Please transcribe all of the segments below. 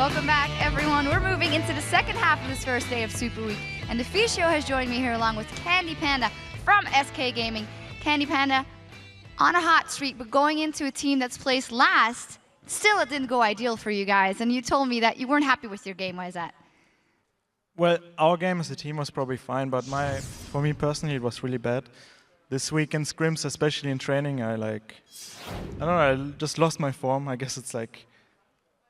Welcome back, everyone. We're moving into the second half of this first day of Super Week, and the Fish Show has joined me here along with Candy Panda from SK Gaming. Candy Panda, on a hot streak, but going into a team that's placed last, still it didn't go ideal for you guys, and you told me that you weren't happy with your game. Why is that? Well, our game as a team was probably fine, but for me personally, it was really bad. This week in scrims, especially in training, I don't know, I just lost my form. I guess it's like,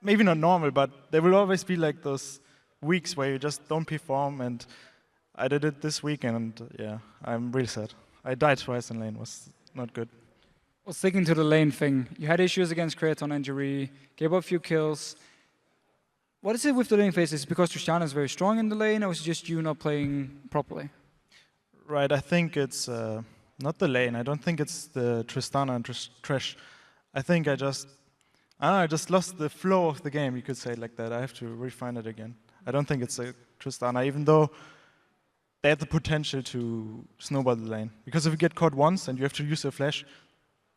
maybe not normal, but there will always be like those weeks where you just don't perform, and I did it this week, and yeah, I'm really sad. I died twice in lane, was not good. Well, sticking to the lane thing, you had issues against CAITLYN and Jiri, gave up a few kills. What is it with the lane phase? Is it because Tristana is very strong in the lane, or is it just you not playing properly? Right, I think it's not the lane. I don't think it's the Tristana and THRESH. I think I just lost the flow of the game, you could say it like that. I have to refine it again. I don't think it's a Tristana, even though they had the potential to snowball the lane. Because if you get caught once and you have to use a flash,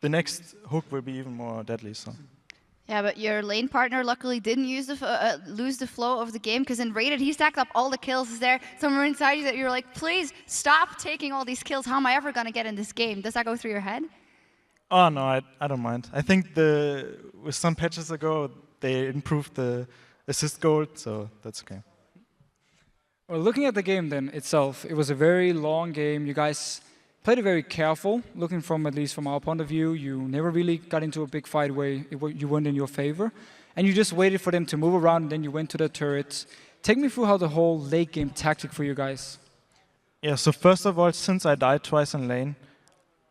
the next hook will be even more deadly. So. Yeah, but your lane partner luckily didn't lose the flow of the game, because in Rated he stacked up all the kills. Is there somewhere inside you that you're like, please stop taking all these kills? How am I ever going to get in this game? Does that go through your head? Oh no, I don't mind. I think with some patches ago they improved the assist goal, so that's okay. Well, looking at the game then itself, it was a very long game. You guys played it very careful, looking from, at least from our point of view. You never really got into a big fight where you weren't in your favor. And you just waited for them to move around, and then you went to the turrets. Take me through how the whole late game tactic for you guys. Yeah, so first of all, since I died twice in lane,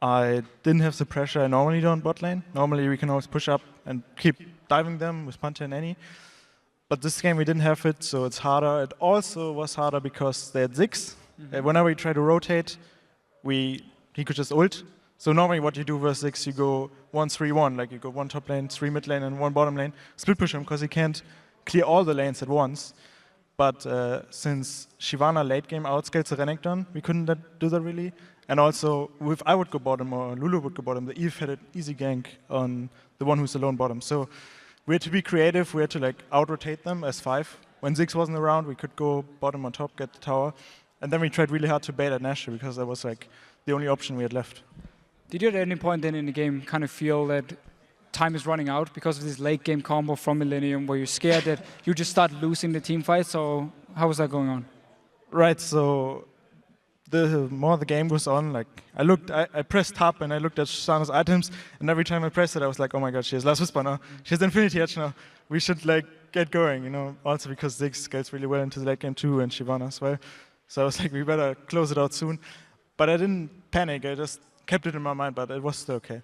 I didn't have the pressure I normally do on bot lane. Normally we can always push up and keep diving them with PANTHEON and any. But this game we didn't have it, so it's harder. It also was harder because they had Ziggs. Whenever we try to rotate, he could just ult. So normally what you do versus Ziggs, you go 1-3-1, like you go 1 top lane, 3 mid lane, and 1 bottom lane. Split push him, because he can't clear all the lanes at once. But since Shyvana late game outscaled the Renekton, we couldn't do that really. And also, if I would go bottom or Lulu would go bottom, the Eve had an easy gank on the one who's alone bottom. So we had to be creative, we had to like out-rotate them as 5. When Ziggs wasn't around, we could go bottom on top, get the tower. And then we tried really hard to bait at Nashor, because that was like the only option we had left. Did you at any point then in the game kind of feel that time is running out because of this late game combo from Millennium, where you're scared that you just start losing the team fight? So how was that going on? Right, so the more the game goes on, like I pressed tab and I looked at Sana's items, and every time I pressed it, I was like, oh my god, she has Last Whisper now. She has Infinity Edge now. We should like get going, you know. Also because Ziggs scales really well into the late game too, and Shyvana as well. So I was like, we better close it out soon. But I didn't panic. I just kept it in my mind, but it was still okay.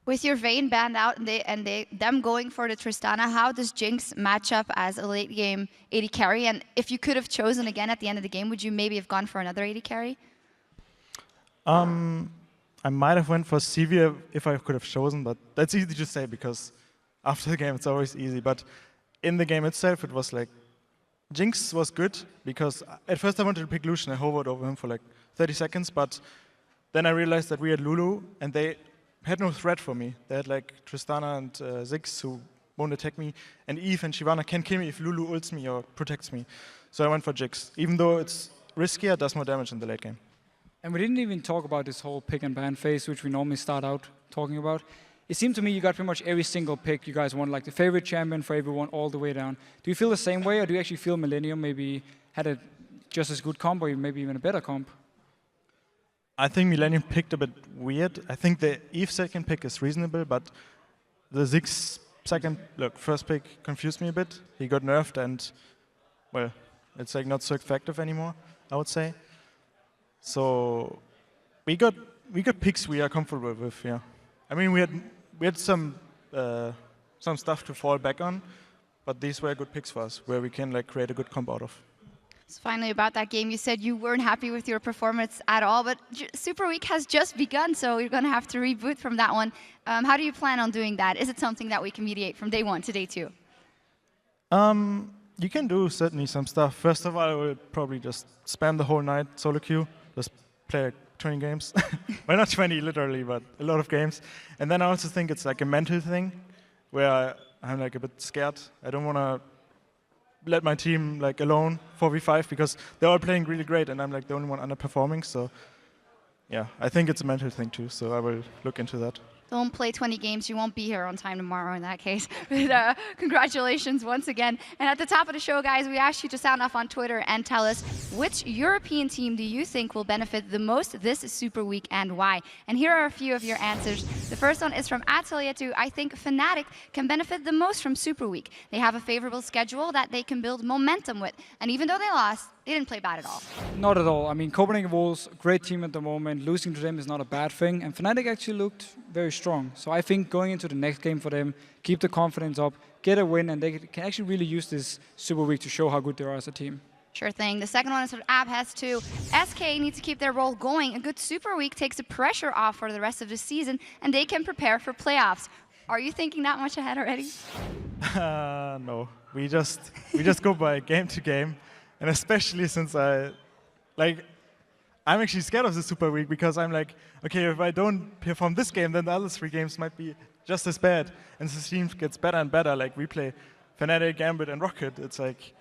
With your Vayne banned out and them going for the Tristana, how does Jinx match up as a late game AD carry? And if you could have chosen again at the end of the game, would you maybe have gone for another AD carry? I might have went for Sivir if I could have chosen, but that's easy to say because after the game it's always easy. But in the game itself, it was like Jinx was good because at first I wanted to pick Lucian. I hovered over him for like 30 seconds, but then I realized that we had Lulu and they had no threat for me. They had like Tristana and Ziggs who won't attack me, and Eve and Shyvana can kill me if Lulu ults me or protects me. So I went for Jinx. Even though it's riskier, it does more damage in the late game. And we didn't even talk about this whole pick and ban phase, which we normally start out talking about. It seemed to me you got pretty much every single pick you guys wanted, like the favorite champion for everyone all the way down. Do you feel the same way, or do you actually feel Millennium maybe had a just as good comp, or maybe even a better comp? I think Millennium picked a bit weird. I think the Eve second pick is reasonable, but the Ziggs first pick confused me a bit. He got nerfed and, well, it's like not so effective anymore, I would say. So we got picks we are comfortable with, yeah. I mean, we had some stuff to fall back on, but these were good picks for us, where we can like create a good comp out of. So finally, about that game, you said you weren't happy with your performance at all, but Super Week has just begun, so you're going to have to reboot from that one. How do you plan on doing that? Is it something that we can mediate from day 1 to day 2? You can do certainly some stuff. First of all, I will probably just spam the whole night solo queue, just play like 20 games. Well, not 20 literally, but a lot of games. And then I also think it's like a mental thing, where I'm like a bit scared. I don't want to let my team like alone 4v5 because they're all playing really great and I'm like the only one underperforming. So yeah, I think it's a mental thing too. So I will look into that. Don't play 20 games. You won't be here on time tomorrow in that case. But, congratulations once again. And at the top of the show, guys, we asked you to sound off on Twitter and tell us which European team do you think will benefit the most this Super Week and why? And here are a few of your answers. The first one is from @Solietu. I think Fnatic can benefit the most from Super Week. They have a favorable schedule that they can build momentum with. And even though they lost, they didn't play bad at all. Not at all. I mean, Copenhagen Wolves, great team at the moment. Losing to them is not a bad thing. And Fnatic actually looked very strong. So I think going into the next game for them, keep the confidence up, get a win, and they can actually really use this Super Week to show how good they are as a team. Sure thing. The second one is from Abhes too. SK needs to keep their role going. A good Super Week takes the pressure off for the rest of the season, and they can prepare for playoffs. Are you thinking that much ahead already? No, we just go by game to game. And especially since I'm actually scared of the Super Week because I'm like, okay, if I don't perform this game, then the other 3 games might be just as bad. And the team gets better and better. Like we play Fnatic, Gambit, and Rocket. It's like,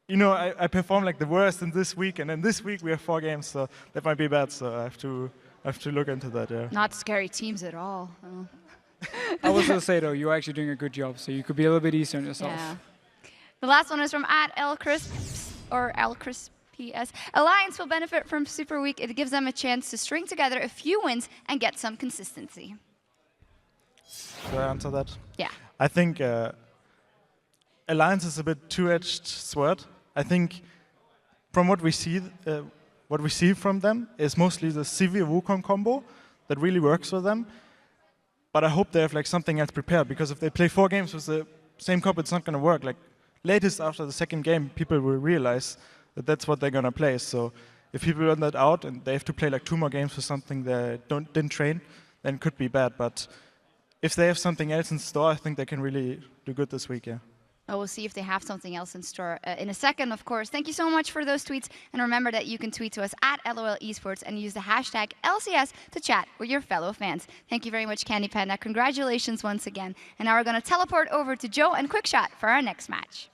you know, I perform like the worst in this week, and then this week we have 4 games, so that might be bad. So I have to look into that. Yeah. Not scary teams at all. Oh. I was going to say, though, you're actually doing a good job, so you could be a little bit easier on yourself. Yeah. The last one is from @LCrisps or LCrisps. Alliance will benefit from Super Week. It gives them a chance to string together a few wins and get some consistency. Should I answer that? Yeah. I think Alliance is a bit two-edged sword. I think from what we see from them is mostly the Sivir Wukong combo that really works for them. But I hope they have like something else prepared because if they play 4 games with the same comp, it's not going to work. Like latest after the second game, people will realize that that's what they're going to play. So if people run that out and they have to play like 2 more games for something they didn't train, then it could be bad. But if they have something else in store, I think they can really do good this week, yeah. Well, we'll see if they have something else in store in a second, of course. Thank you so much for those tweets. And remember that you can tweet to us @LOL Esports and use the hashtag LCS to chat with your fellow fans. Thank you very much, Candy Panda. Congratulations once again. And now we're going to teleport over to Joe and Quickshot for our next match.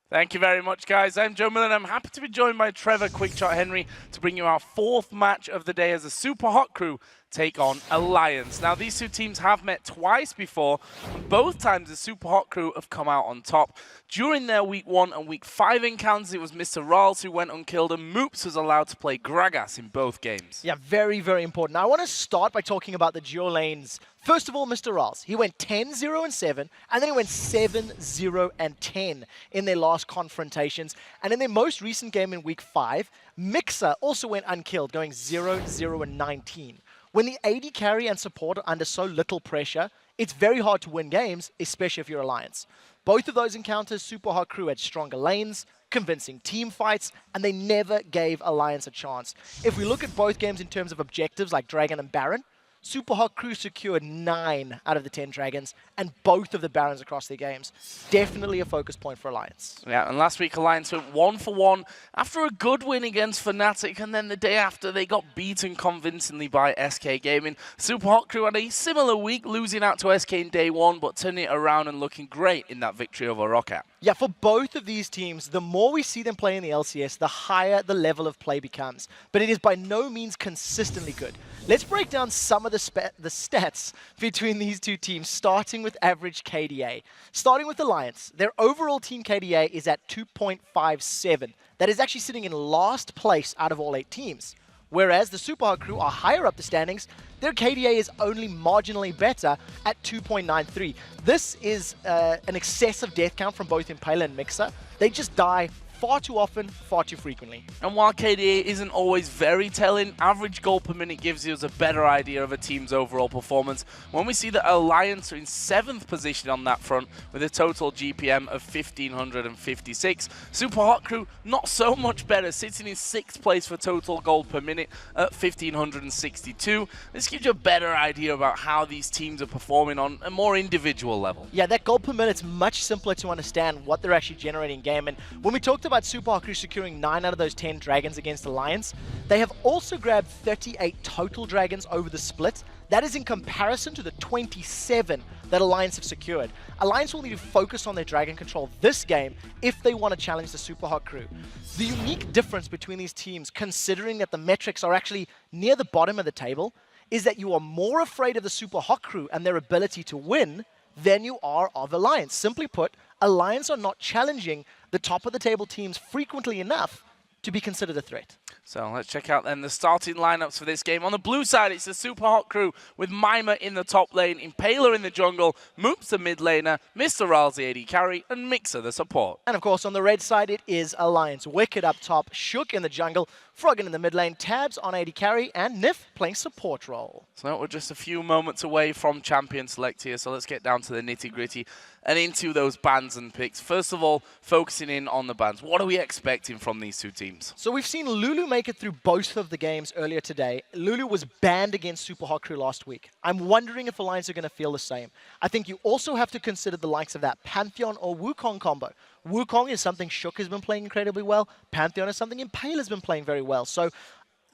Thank you very much, guys. I'm Joe Miller, and I'm happy to be joined by Trevor Quickshot Henry to bring you our 4th match of the day as a Super Hot crew take on Alliance. Now, these 2 teams have met twice before, and both times the Super Hot crew have come out on top. During their Week 1 and Week 5 encounters, it was Mr. Rals who went unkilled, and Moops was allowed to play Gragas in both games. Yeah, very, very important. Now, I want to start by talking about the duo lanes. First of all, Mr. Rals. He went 10-0-7, and then he went 7-0-10 in their last confrontations. And in their most recent game in Week 5, Mixer also went unkilled, going 0-0-19. When the AD carry and support are under so little pressure, it's very hard to win games, especially if you're Alliance. Both of those encounters, Super Hot crew had stronger lanes, convincing team fights, and they never gave Alliance a chance. If we look at both games in terms of objectives like Dragon and Baron, Super Hot crew secured 9 out of the 10 Dragons and both of the Barons across their games. Definitely a focus point for Alliance. Yeah, and last week Alliance went 1-for-1 after a good win against Fnatic, and then the day after they got beaten convincingly by SK Gaming. Super Hot crew had a similar week, losing out to SK in day 1, but turning it around and looking great in that victory over Roccat. Yeah, for both of these teams, the more we see them play in the LCS, the higher the level of play becomes. But it is by no means consistently good. Let's break down some of the stats between these 2 teams, starting with average KDA. Starting with Alliance, their overall team KDA is at 2.57. That is actually sitting in last place out of all 8 teams. Whereas the Super Hot crew are higher up the standings, their KDA is only marginally better at 2.93. This is an excessive death count from both Impaler and Mixer. They just die far too often, far too frequently. And while KDA isn't always very telling, average goal per minute gives you a better idea of a team's overall performance. When we see that Alliance are in 7th position on that front with a total GPM of 1,556, Super Hot crew not so much better, sitting in 6th place for total goal per minute at 1,562. This gives you a better idea about how these teams are performing on a more individual level. Yeah, that goal per minute's much simpler to understand what they're actually generating in game. And when we talked about about Super Hot Crew securing 9 out of those 10 dragons against Alliance. They have also grabbed 38 total dragons over the split. That is in comparison to the 27 that Alliance have secured. Alliance will need to focus on their dragon control this game if they want to challenge the Super Hot Crew. The unique difference between these teams, considering that the metrics are actually near the bottom of the table, is that you are more afraid of the Super Hot Crew and their ability to win than you are of Alliance. Simply put, Alliance are not challenging the top of the table teams frequently enough to be considered a threat. So let's check out then the starting lineups for this game. On the blue side, it's the Super Hot Crew with Mima in the top lane, Impaler in the jungle, Moops the mid laner, Mr. Rals the AD carry, and Mixer the support. And of course, on the red side, it is Alliance. Wicked up top, Shook in the jungle, Froggen in the mid lane, Tabs on AD carry, and Nif playing support role. So we're just a few moments away from champion select here, so let's get down to the nitty-gritty and into those bans and picks. First of all, focusing in on the bans. What are we expecting from these two teams? So we've seen Lulu make it through both of the games earlier today. Lulu was banned against Super Hot Crew last week. I'm wondering if Alliance are going to feel the same. I think you also have to consider the likes of that Pantheon or Wukong combo. Wukong is something Shook has been playing incredibly well. Pantheon is something Impale has been playing very well. So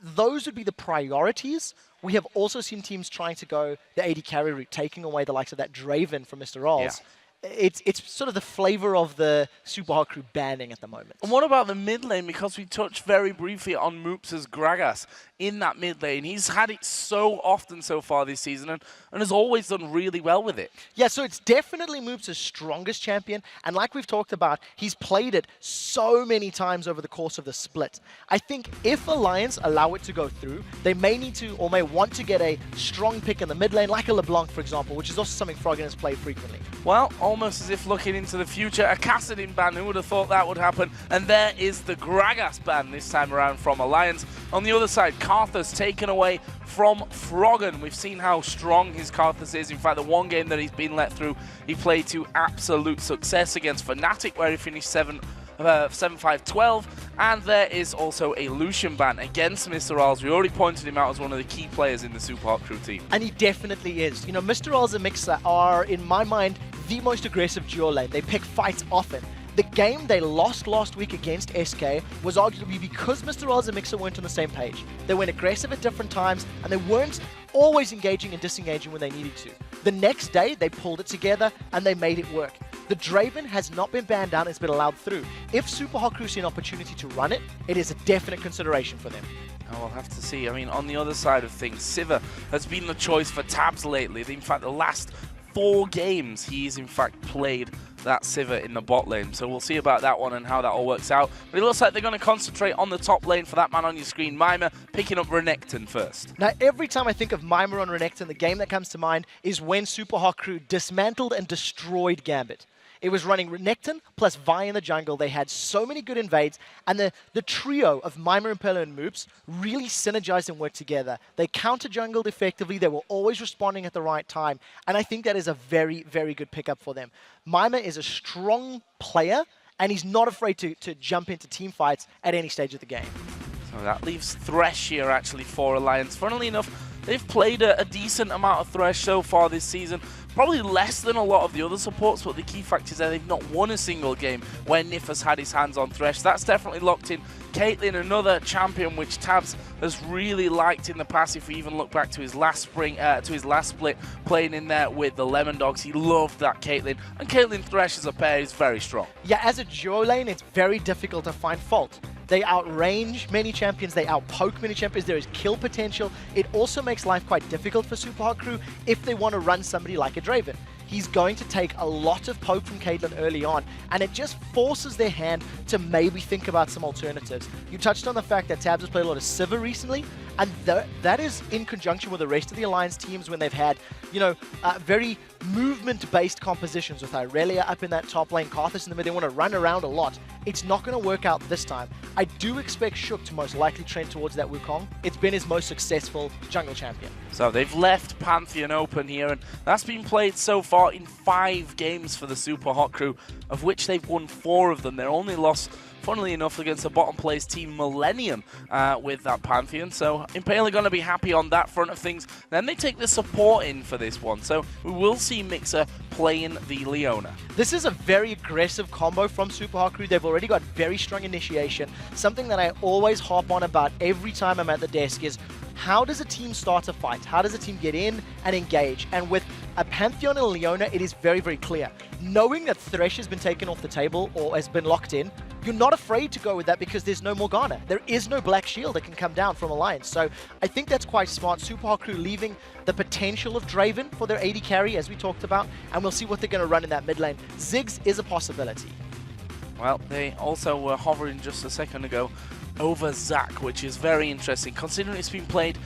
those would be the priorities. We have also seen teams trying to go the AD carry route, taking away the likes of that Draven from Mr. Rolls. Yeah. It's sort of the flavor of the Super Hot Crew banning at the moment. And what about the mid lane? Because we touched very briefly on Moops' Gragas in that mid lane. He's had it so often so far this season and has always done really well with it. Yeah, so it's definitely Moops' strongest champion. And like we've talked about, he's played it so many times over the course of the split. I think if Alliance allow it to go through, they may need to or may want to get a strong pick in the mid lane, like a LeBlanc, for example, which is also something Froggen has played frequently. Well, almost as if looking into the future, a Kassadin ban, who would have thought that would happen? And there is the Gragas ban this time around from Alliance. On the other side, Karthus taken away from Froggen. We've seen how strong his Karthus is. In fact, the one game that he's been let through, he played to absolute success against Fnatic, where he finished 7-5-12. And there is also a Lucian ban against Mr. Rals. We already pointed him out as one of the key players in the Super Hot Crew team. And he definitely is. You know, Mr. Rals and Mixer are, in my mind, the most aggressive duo lane. They pick fights often. The game they lost last week against SK was arguably because Mr. Rals and Mixer weren't on the same page. They went aggressive at different times, and they weren't always engaging and disengaging when they needed to. The next day, they pulled it together, and they made it work. The Draven has not been banned down, it's been allowed through. If Super Hot Crew see an opportunity to run it, it is a definite consideration for them. Oh, we'll have to see. I mean, on the other side of things, Sivir has been the choice for Tabs lately. In fact, the last 4 games, he's in fact played that Sivir in the bot lane. So we'll see about that one and how that all works out. But it looks like they're going to concentrate on the top lane for that man on your screen, Mima, picking up Renekton first. Now, every time I think of Mima on Renekton, the game that comes to mind is when Super Hot Crew dismantled and destroyed Gambit. It was running Renekton plus Vi in the jungle. They had so many good invades, and the trio of Mima, Impala, and Moops really synergized and worked together. They counter-jungled effectively. They were always responding at the right time, and I think that is a very, very good pickup for them. Mima is a strong player, and he's not afraid to jump into team fights at any stage of the game. So that leaves THRESH here actually for Alliance. Funnily enough, they've played a decent amount of THRESH so far this season. Probably less than a lot of the other supports, but the key fact is that they've not won a single game where Nif has had his hands on THRESH. That's definitely locked in. CAITLYN, another champion which Tabs has really liked in the past. If we even look back to his last split, playing in there with the Lemon Dogs, he loved that CAITLYN. And CAITLYN THRESH as a pair is very strong. Yeah, as a duo lane, it's very difficult to find fault. They outrange many champions, they outpoke many champions, there is kill potential. It also makes life quite difficult for Super Hot Crew if they want to run somebody like a Draven. He's going to take a lot of poke from CAITLYN early on, and it just forces their hand to maybe think about some alternatives. You touched on the fact that Tabs has played a lot of Sivir recently, and that is in conjunction with the rest of the Alliance teams when they've had, you know, very movement-based compositions with Irelia up in that top lane, Karthus in the mid. They want to run around a lot. It's not going to work out this time. I do expect Shook to most likely trend towards that Wukong. It's been his most successful jungle champion. So they've left Pantheon open here, and that's been played so far in 5 games for the Super Hot Crew, of which they've won 4 of them. Their only loss, funnily enough, against the bottom place team Millennium with that Pantheon. So Impale are going to be happy on that front of things. Then they take the support in for this one. So we will see see Mixer playing the Leona. This is a very aggressive combo from Super Hot Crew. They've already got very strong initiation. Something that I always harp on about every time I'm at the desk is, how does a team start a fight? How does a team get in and engage? And with a Pantheon and a Leona, it is very, very clear. Knowing that THRESH has been taken off the table or has been locked in, you're not afraid to go with that because there's no Morgana. There is no Black Shield that can come down from Alliance. So I think that's quite smart. Super Hot Crew leaving the potential of Draven for their AD carry, as we talked about, and we'll see what they're going to run in that mid lane. Ziggs is a possibility. Well, they also were hovering just a second ago over Zac, which is very interesting, considering it's been played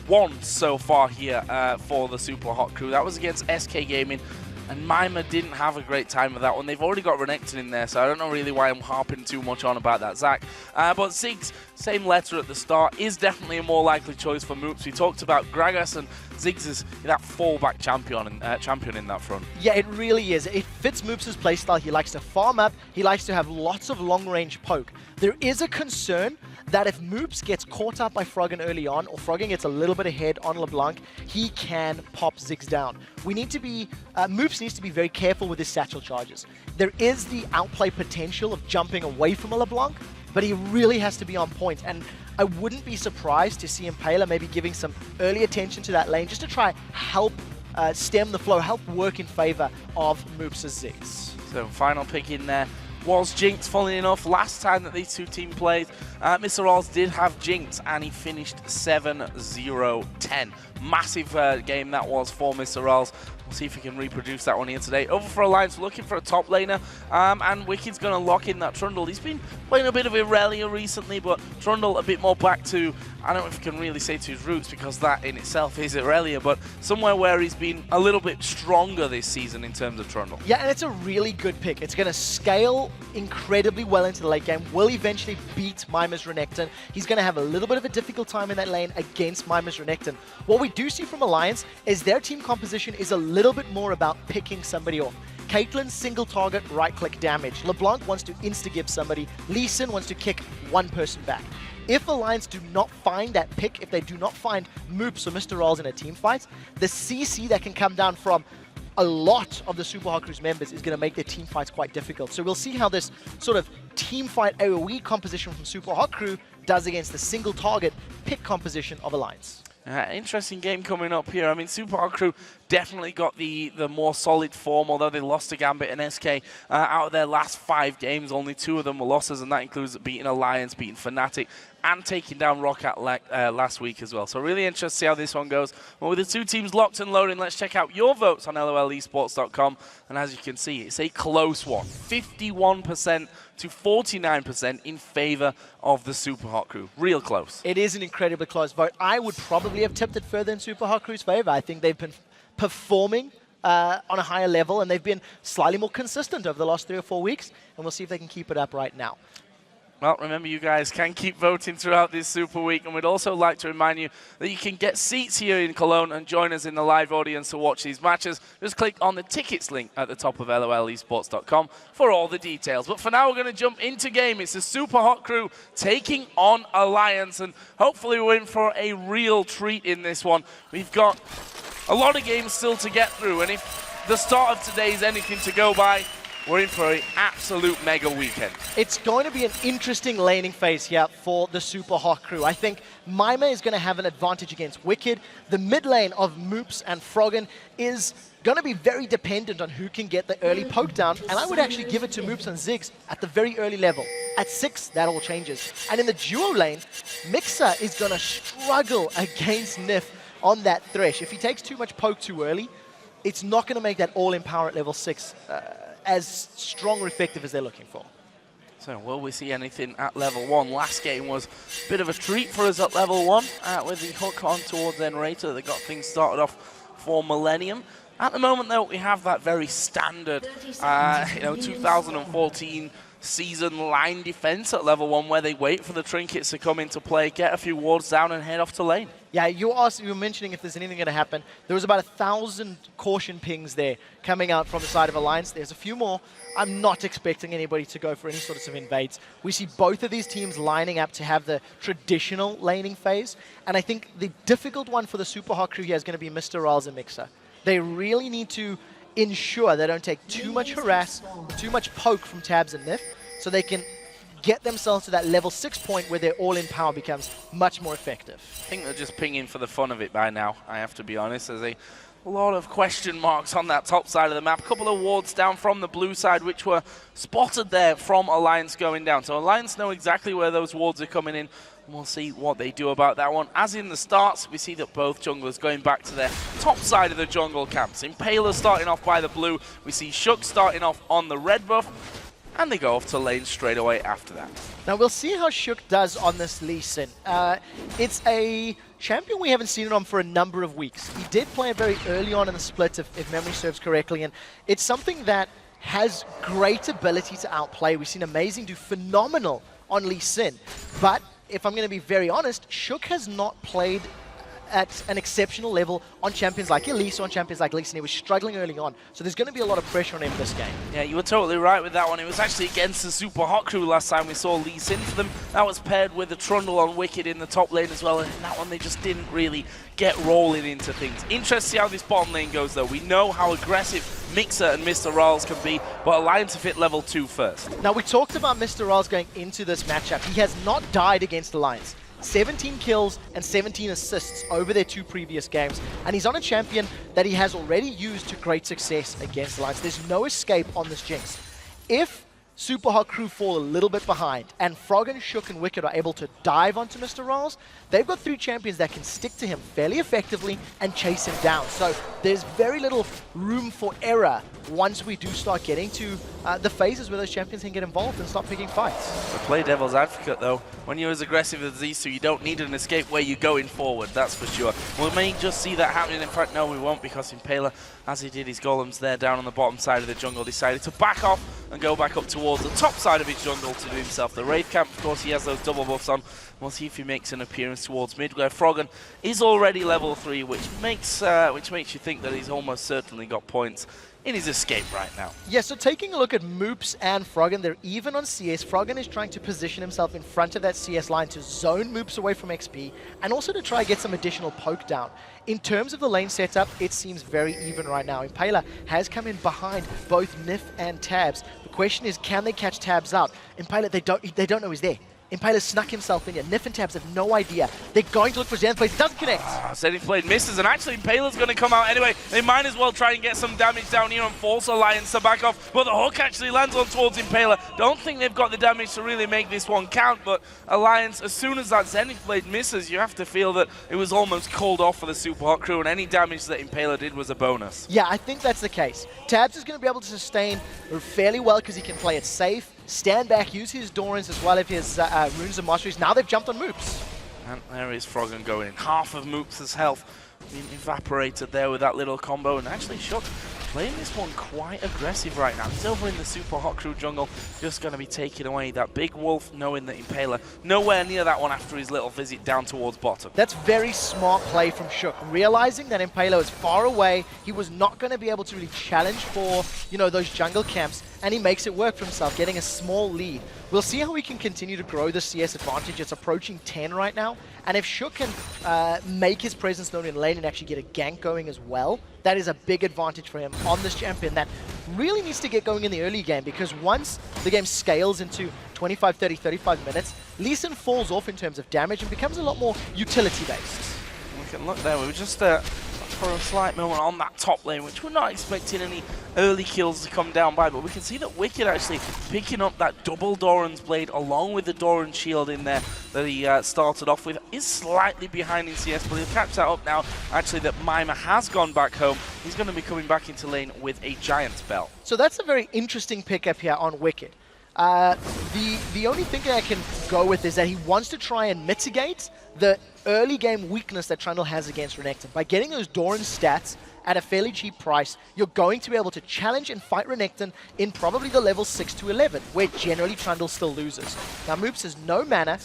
once so far here for the Super Hot Crew. That was against SK Gaming, and Mima didn't have a great time with that one. They've already got Renekton in there, so I don't know really why I'm harping too much on about that, Zac. But Ziggs, same letter at the start, is definitely a more likely choice for Moops. We talked about Gragas, and Ziggs is that fallback champion in that front. Yeah, it really is. It fits Moops' playstyle. He likes to farm up. He likes to have lots of long-range poke. There is a concern that if Moops gets caught up by Froggen early on, or Froggen gets a little bit ahead on LeBlanc, he can pop Ziggs down. We need to be, Moops needs to be very careful with his satchel charges. There is the outplay potential of jumping away from a LeBlanc, but he really has to be on point. And I wouldn't be surprised to see Impaler maybe giving some early attention to that lane just to try help stem the flow, help work in favor of Moops' Ziggs. So final pick in there was Jinx. Funnily enough, last time that these two teams played, Mr. Rolls did have Jinx, and he finished 7-0-10. Massive game that was for Mr. Rolls. We'll see if we can reproduce that one here today. Over for Alliance, looking for a top laner, and Wicked's going to lock in that Trundle. He's been playing a bit of Irelia recently, but Trundle a bit more back to, I don't know if we can really say to his roots, because that in itself is Irelia, but somewhere where he's been a little bit stronger this season in terms of Trundle. Yeah, and it's a really good pick. It's going to scale incredibly well into the late game, will eventually beat Mima's Renekton. He's going to have a little bit of a difficult time in that lane against Mima's Renekton. What we do see from Alliance is their team composition is a little bit more about picking somebody off. CAITLYN, single target, right-click damage. LeBlanc wants to insta-give somebody. Lee Sin wants to kick one person back. If Alliance do not find that pick, if they do not find Moops or Mr. Rolls in a team fight, the CC that can come down from a lot of the Super Hot Crew's members is going to make their team fights quite difficult. So we'll see how this sort of team fight AoE composition from Super Hot Crew does against the single target pick composition of Alliance. Interesting game coming up here. I mean, Super Hot Crew definitely got the more solid form, although they lost to Gambit and SK. Out of their last 5 games, only 2 of them were losses, and that includes beating Alliance, beating Fnatic, and taking down Roccat last week as well. So really interested to see how this one goes. Well, with the two teams locked and loading, let's check out your votes on LOLesports.com. And as you can see, it's a close one. 51% to 49% in favor of the Super Hot Crew. Real close. It is an incredibly close vote. I would probably have tipped it further in Super Hot Crew's favor. I think they've been performing on a higher level, and they've been slightly more consistent over the last 3 or 4 weeks, and we'll see if they can keep it up right now. Well, remember, you guys can keep voting throughout this Super Week, and we'd also like to remind you that you can get seats here in Cologne and join us in the live audience to watch these matches. Just click on the tickets link at the top of LOLesports.com for all the details. But for now, we're going to jump into game. It's the Super Hot Crew taking on Alliance, and hopefully we're in for a real treat in this one. We've got a lot of games still to get through, and if the start of today is anything to go by, we're in for an absolute mega weekend. It's going to be an interesting laning phase here for the Super Hot Crew. I think Mima is going to have an advantage against Wicked. The mid lane of Moops and Froggen is going to be very dependent on who can get the early poke down, and I would actually give it to Moops and Ziggs at the very early level. At 6, that all changes. And in the duo lane, Mixer is going to struggle against Nif on that THRESH. If he takes too much poke too early, it's not going to make that all-in power at level 6 as strong or effective as they're looking for. So will we see anything at level 1? Last game was a bit of a treat for us at level 1 with the hook on towards Enrater that got things started off for Millennium. At the moment, though, we have that very standard 2014 season line defense at level 1 where they wait for the trinkets to come into play, get a few wards down and head off to lane. Yeah, you were mentioning if there's anything going to happen. There was about 1,000 caution pings there coming out from the side of Alliance. There's a few more. I'm not expecting anybody to go for any sort of invades. We see both of these teams lining up to have the traditional laning phase, and I think the difficult one for the Super Hot Crew here is going to be Mr. Rolls and Mixer. They really need to ensure they don't take too much harass, too much poke from Tabs and Nif, so they can get themselves to that level 6 point where their all-in power becomes much more effective. I think they're just pinging for the fun of it by now, I have to be honest. There's a lot of question marks on that top side of the map. A couple of wards down from the blue side, which were spotted there from Alliance going down. So Alliance know exactly where those wards are coming in. We'll see what they do about that one. As in the starts, we see that both junglers going back to their top side of the jungle camps. Impaler starting off by the blue. We see Shook starting off on the red buff. And they go off to lane straight away after that. Now we'll see how Shook does on this Lee Sin. It's a champion we haven't seen it on for a number of weeks. He did play it very early on in the split, if memory serves correctly. And it's something that has great ability to outplay. We've seen Amazing do phenomenal on Lee Sin. But if I'm going to be very honest, Shook has not played at an exceptional level on champions like Elise or on champions like Lee Sin. He was struggling early on, so there's going to be a lot of pressure on him this game. Yeah, you were totally right with that one. It was actually against the Super Hot crew last time we saw Lee Sin for them. That was paired with a Trundle on Wicked in the top lane as well, and in that one they just didn't really get rolling into things. Interesting to see how this bottom lane goes though. We know how aggressive Mixer and Mr. Rawls can be, but Alliance have hit level 2 first. Now we talked about Mr. Rawls going into this matchup. He has not died against Alliance. 17 kills and 17 assists over their 2 previous games, and he's on a champion that he has already used to great success against Alliance. There's no escape on this Jinx. If Super Hot crew fall a little bit behind and Froggen, Shook and Wicked are able to dive onto Mr. Rawls, they've got 3 champions that can stick to him fairly effectively and chase him down. So there's very little room for error once we do start getting to the phases where those champions can get involved and start picking fights. To play devil's advocate though, when you're as aggressive as these two, you don't need an escape where you're going forward, that's for sure. We may just see that happening. In fact, no, we won't, because Impaler, as he did his golems there down on the bottom side of the jungle, decided to back off and go back up towards the top side of his jungle to do himself the Wraith Camp. Of course, he has those double buffs on. We'll see if he makes an appearance towards mid, where Froggen is already level 3, which makes you think that he's almost certainly got points in his escape right now. Yeah, so taking a look at Moops and Froggen, they're even on CS. Froggen is trying to position himself in front of that CS line to zone Moops away from XP, and also to try and get some additional poke down. In terms of the lane setup, it seems very even right now. Impaler has come in behind both Nif and Tabs. The question is, can they catch Tabs out? Impaler, they don't know he's there. Impaler snuck himself in here. Nif and Tabs have no idea. They're going to look for Zenith Blade. It doesn't connect. Zenith Blade misses, and actually Impaler's going to come out anyway. They might as well try and get some damage down here and force Alliance to back off. But the hook actually lands on towards Impaler. Don't think they've got the damage to really make this one count, but Alliance, as soon as that Zenith Blade misses, you have to feel that it was almost called off for the Super Hot crew, and any damage that Impaler did was a bonus. Yeah, I think that's the case. Tabs is going to be able to sustain fairly well because he can play it safe, stand back, use his Dorans as well as his Runes and Masteries. Now they've jumped on Moops. And there is Froggen going in. Half of Moops' health being evaporated there with that little combo. And actually, Shook playing this one quite aggressive right now. He's over in the Super Hot crew jungle, just going to be taking away that big wolf, knowing that Impaler nowhere near that one after his little visit down towards bottom. That's very smart play from Shook, realizing that Impaler is far away. He was not going to be able to really challenge for, you know, those jungle camps, and he makes it work for himself, getting a small lead. We'll see how we can continue to grow the CS advantage. It's approaching 10 right now, and if Shook can make his presence known in lane and actually get a gank going as well, that is a big advantage for him on this champion that really needs to get going in the early game, because once the game scales into 25, 30, 35 minutes, Lee Sin falls off in terms of damage and becomes a lot more utility-based. We can look there, we were just for a slight moment on that top lane, which we're not expecting any early kills to come down by, but we can see that Wicked actually picking up that double Doran's Blade along with the Doran Shield in there that he started off with. Is slightly behind in CS, but he'll catch that up now. Actually, that Mima has gone back home. He's going to be coming back into lane with a Giant's Bell. So that's a very interesting pickup here on Wicked. The only thing that I can go with is that he wants to try and mitigate the early game weakness that Trundle has against Renekton. By getting those Doran stats at a fairly cheap price, you're going to be able to challenge and fight Renekton in probably the level 6 to 11, where generally Trundle still loses. Now Moops has no mana.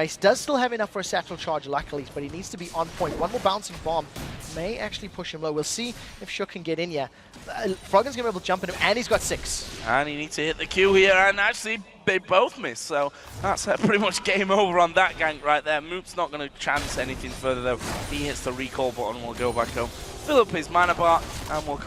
He does still have enough for a satchel charge, luckily, but he needs to be on point. One more bouncing bomb may actually push him low. We'll see if Shook can get in here. Froggen's going to be able to jump into him, and he's got 6. And he needs to hit the Q here, and actually they both miss, so that's pretty much game over on that gank right there. Moop's not going to chance anything further though. He hits the recall button, we'll go back home. fill up his mana bar, and will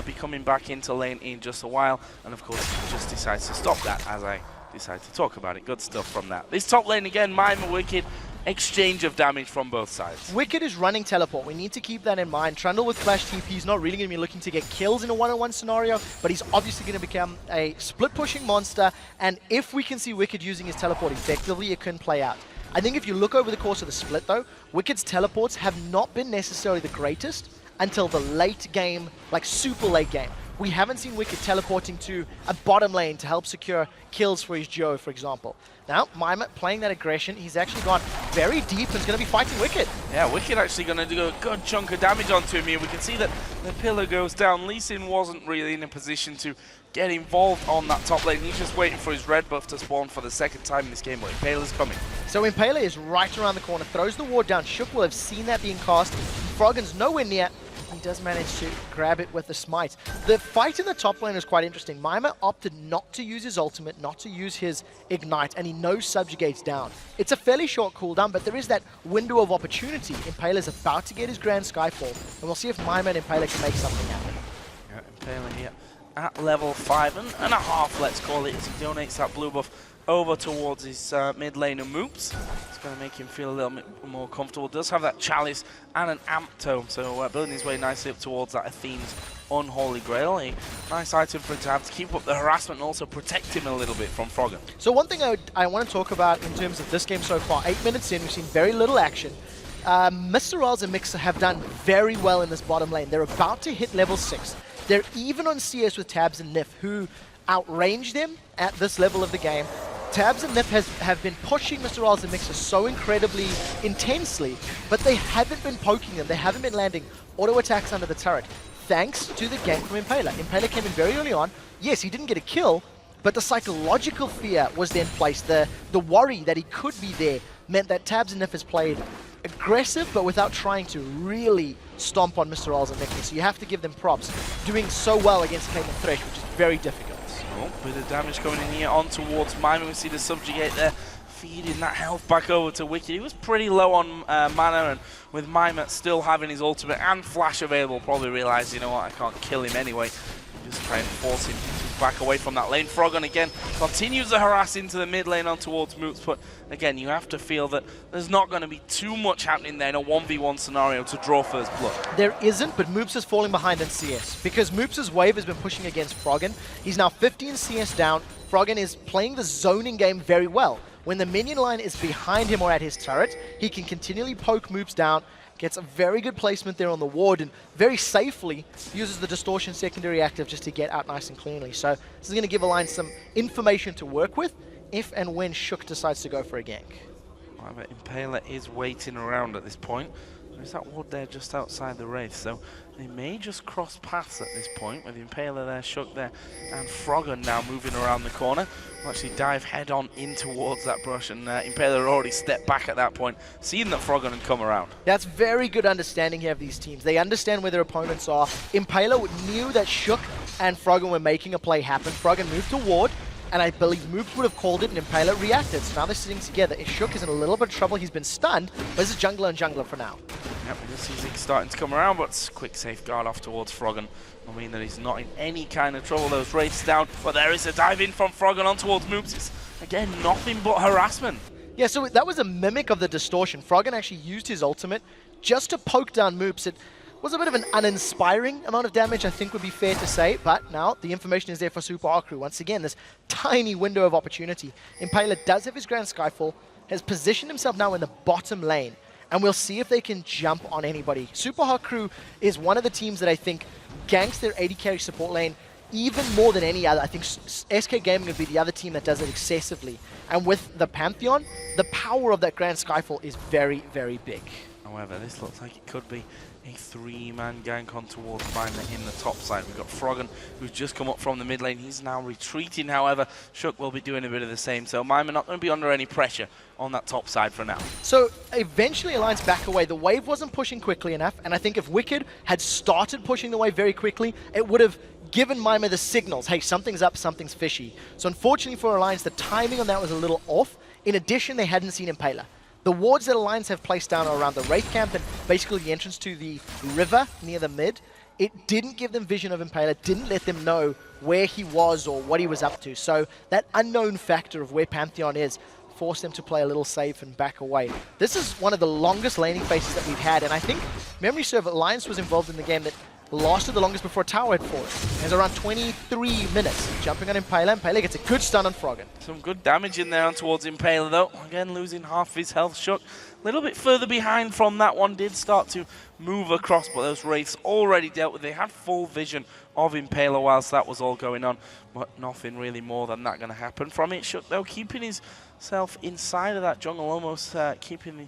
be coming back into lane in just a while. And of course, he just decides to stop that as I decide to talk about it. Good stuff from that. This top lane again, Mime and Wicked. Exchange of damage from both sides. Wicked is running teleport. We need to keep that in mind. Trundle with Flash TP is not really going to be looking to get kills in a one-on-one scenario, but he's obviously going to become a split-pushing monster, and if we can see Wicked using his teleport effectively, it can play out. I think if you look over the course of the split, though, Wicked's teleports have not been necessarily the greatest until the late game, like super late game. We haven't seen Wicked teleporting to a bottom lane to help secure kills for his duo, for example. Now, Mime playing that aggression, he's actually gone very deep and is going to be fighting Wicked. Yeah, Wicked actually going to do a good chunk of damage onto him here. We can see that the pillar goes down. Lee Sin wasn't really in a position to get involved on that top lane. He's just waiting for his red buff to spawn for the second time in this game, but Impaler's coming. So Impaler is right around the corner, throws the ward down. Shook will have seen that being cast. Froggen's nowhere near. He does manage to grab it with the smite. The fight in the top lane is quite interesting. Mime opted not to use his ultimate, not to use his ignite, and he knows subjugates down. It's a fairly short cooldown, but there is that window of opportunity. Impaler's about to get his Grand Skyfall, and we'll see if Mime and Impaler can make something happen. Yeah, Impaler here at level 5.5, let's call it, as he donates that blue buff over towards his mid laner Moops. It's going to make him feel a little bit more comfortable. Does have that chalice and an amp tome, so building his way nicely up towards that Athene's Unholy Grail. A nice item for him to have to keep up the harassment and also protect him a little bit from Froggen. So one thing I want to talk about in terms of this game so far, 8 minutes in, we've seen very little action. Mr. Rals and Mixer have done very well in this bottom lane. They're about to hit level 6. They're even on CS with Tabs and Nif, who outrange them at this level of the game. Tabs and Nif have been pushing Mr. Rals and Mixer so incredibly intensely, but they haven't been poking them. They haven't been landing auto attacks under the turret, thanks to the gank from Impaler. Impaler came in very early on. Yes, he didn't get a kill, but the psychological fear was then placed. The worry that he could be there meant that Tabs and Nif has played aggressive, but without trying to really stomp on Mr. Rals and Mixer. So you have to give them props. Doing so well against CAITLYN THRESH, which is very difficult. Oh, bit of damage coming in here on towards Mime. We see the subjugate there, feeding that health back over to Wicked. He was pretty low on mana, and with Mime still having his ultimate and flash available, probably realised, you know what, I can't kill him anyway. Just try and force him to back away from that lane. Froggen again continues to harass into the mid lane on towards Moops, but again, you have to feel that there's not going to be too much happening there in a 1v1 scenario to draw first blood. There isn't, but Moops is falling behind in CS because Moops' wave has been pushing against Froggen. He's now 15 CS down. Froggen is playing the zoning game very well. When the minion line is behind him or at his turret, he can continually poke Moops down, gets a very good placement there on the ward, and very safely uses the distortion secondary active just to get out nice and cleanly. So this is going to give Alliance some information to work with if and when Shook decides to go for a gank. However, Impaler is waiting around at this point. There's that ward there just outside the Wraith, so they may just cross paths at this point with Impaler there, Shook there, and Froggen now moving around the corner. Will actually dive head on in towards that brush, and Impaler already stepped back at that point, seeing that Froggen had come around. That's very good understanding here of these teams. They understand where their opponents are. Impaler knew that Shook and Froggen were making a play happen. Froggen moved to ward, and I believe Moops would have called it, and Impaler reacted. So now they're sitting together. Shook is in a little bit of trouble. He's been stunned, but this is jungler and jungler for now. Yep, we just see Zeke starting to come around, but quick safeguard off towards Froggen. I mean that he's not in any kind of trouble. Those Wraiths down, but there is a dive in from Froggen on towards Moops. It's, again, nothing but harassment. Yeah, so that was a mimic of the distortion. Froggen actually used his ultimate just to poke down Moops. It was a bit of an uninspiring amount of damage, I think would be fair to say, but now the information is there for Super Crew. Once again, this tiny window of opportunity. Impaler does have his Grand Skyfall, has positioned himself now in the bottom lane, and we'll see if they can jump on anybody. Super Crew is one of the teams that I think ganks their AD carry support lane even more than any other. I think SK Gaming would be the other team that does it excessively. And with the Pantheon, the power of that Grand Skyfall is very, very big. However, this looks like it could be a three-man gank on towards Mime in the top side. We've got Froggen, who's just come up from the mid lane. He's now retreating, however. Shook will be doing a bit of the same. So Mime are not going to be under any pressure on that top side for now. So eventually Alliance back away. The wave wasn't pushing quickly enough, and I think if Wicked had started pushing the wave very quickly, it would have given Mime the signals, hey, something's up, something's fishy. So unfortunately for Alliance, the timing on that was a little off. In addition, they hadn't seen Impaler. The wards that Alliance have placed down are around the Wraith camp, and basically the entrance to the river near the mid, it didn't give them vision of Impaler, didn't let them know where he was or what he was up to. So that unknown factor of where Pantheon is forced them to play a little safe and back away. This is one of the longest laning phases that we've had, and I think, memory serve, Alliance was involved in the game that lasted the longest before tower had fallen. It was around 23 minutes. Jumping on Impaler. Impaler gets a good stun on Froggen. Some good damage in there on towards Impaler though. Again, losing half his health. Shook a little bit further behind from that one. Did start to move across, but those Wraiths already dealt with. They had full vision of Impaler whilst that was all going on, but nothing really more than that going to happen from it. Shook though keeping himself inside of that jungle, almost keeping the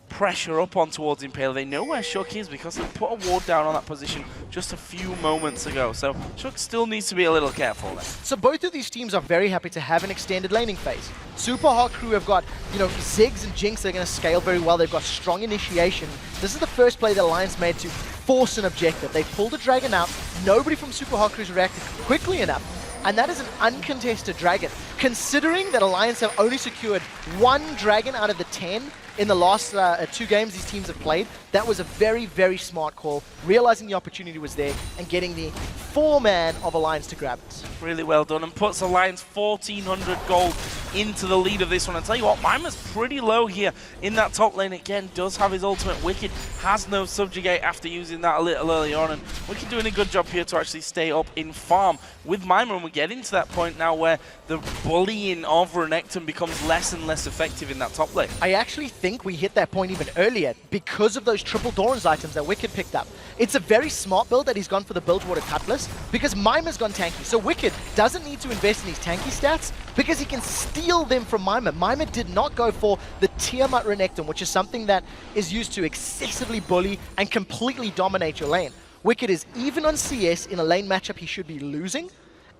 pressure up on towards Impaler. They know where Shook is because they put a ward down on that position just a few moments ago. So Shook still needs to be a little careful there. So both of these teams are very happy to have an extended laning phase. Super Hot Crew have got, Ziggs and Jinx that are going to scale very well. They've got strong initiation. This is the first play the Alliance made to force an objective. They pulled a dragon out. Nobody from Super Hot Crew's reacted quickly enough. And that is an uncontested dragon. Considering that Alliance have only secured 1 dragon out of the 10 in the last 2 games these teams have played, that was a very, very smart call, realizing the opportunity was there and getting the 4-man of Alliance to grab it. Really well done, and puts Alliance 1,400 gold into the lead of this one. I tell you what, Mimer's pretty low here in that top lane. Again, does have his ultimate. Wicked has no subjugate after using that a little early on, and Wicked doing a good job here to actually stay up in farm with Mimer, and we're getting to that point now where the bullying of Renekton becomes less and less effective in that top lane. I actually think we hit that point even earlier because of those triple Doran's items that Wicked picked up. It's a very smart build that he's gone for the Bilgewater Cutlass because Mimer's gone tanky. So Wicked doesn't need to invest in his tanky stats because he can steal them from Mimer. Mimer did not go for the Tiamat Renekton, which is something that is used to excessively bully and completely dominate your lane. Wicked is even on CS in a lane matchup he should be losing.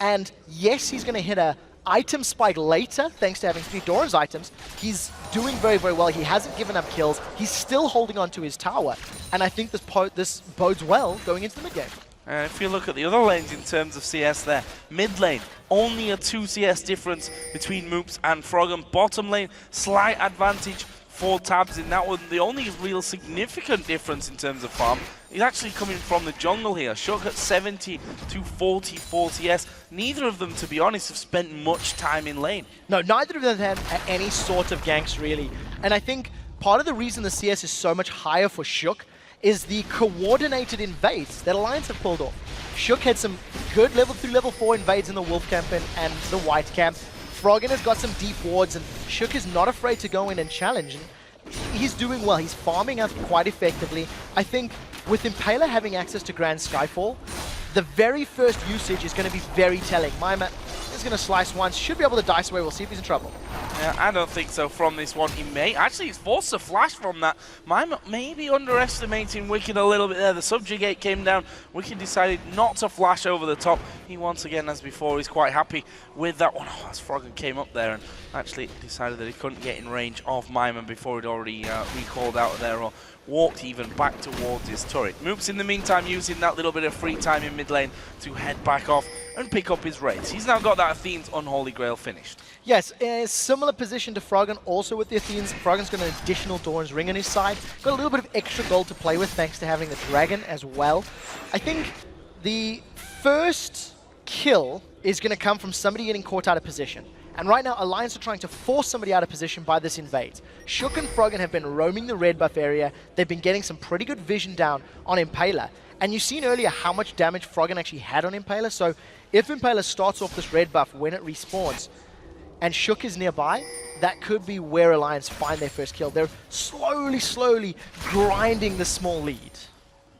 And yes, he's going to hit a item spike later, thanks to having 3 Doran's items. He's doing very, very well. He hasn't given up kills. He's still holding on to his tower. And I think this bodes well going into the mid game. If you look at the other lanes in terms of CS there, mid lane, only a 2 CS difference between Moops and Froggen. Bottom lane, slight advantage for Tabs in that one. The only real significant difference in terms of farm is actually coming from the jungle here. Shook at 70 to 44 CS. Neither of them, to be honest, have spent much time in lane. No, neither of them had any sort of ganks, really. And I think part of the reason the CS is so much higher for Shook is the coordinated invades that Alliance have pulled off. Shook had some good level 3, level 4 invades in the Wolf camp and the White camp. Froggen has got some deep wards, and Shook is not afraid to go in and challenge. And he's doing well. He's farming up quite effectively. I think with Impaler having access to Grand Skyfall, the very first usage is going to be very telling. Mimer is going to slice once, should be able to dice away. We'll see if he's in trouble. Yeah, I don't think so from this one. He may. Actually, he's forced to flash from that. Mimer maybe underestimating Wicked a little bit there. The subjugate came down. Wicked decided not to flash over the top. He once again, as before, is quite happy with that one. Oh, as Froggen came up there and actually decided that he couldn't get in range of Mimer before he'd already recalled out of there or walked even back towards his turret. Moops in the meantime using that little bit of free time in mid lane to head back off and pick up his Wraiths. He's now got that Athene's Unholy Grail finished. Yes, a similar position to Froggen, also with the Athenes. Froggen's got an additional Doran's Ring on his side. Got a little bit of extra gold to play with thanks to having the Dragon as well. I think the first kill is going to come from somebody getting caught out of position. And right now, Alliance are trying to force somebody out of position by this invade. Shook and Froggen have been roaming the red buff area. They've been getting some pretty good vision down on Impaler. And you've seen earlier how much damage Froggen actually had on Impaler. So if Impaler starts off this red buff when it respawns, and Shook is nearby, that could be where Alliance find their first kill. They're slowly grinding the small lead.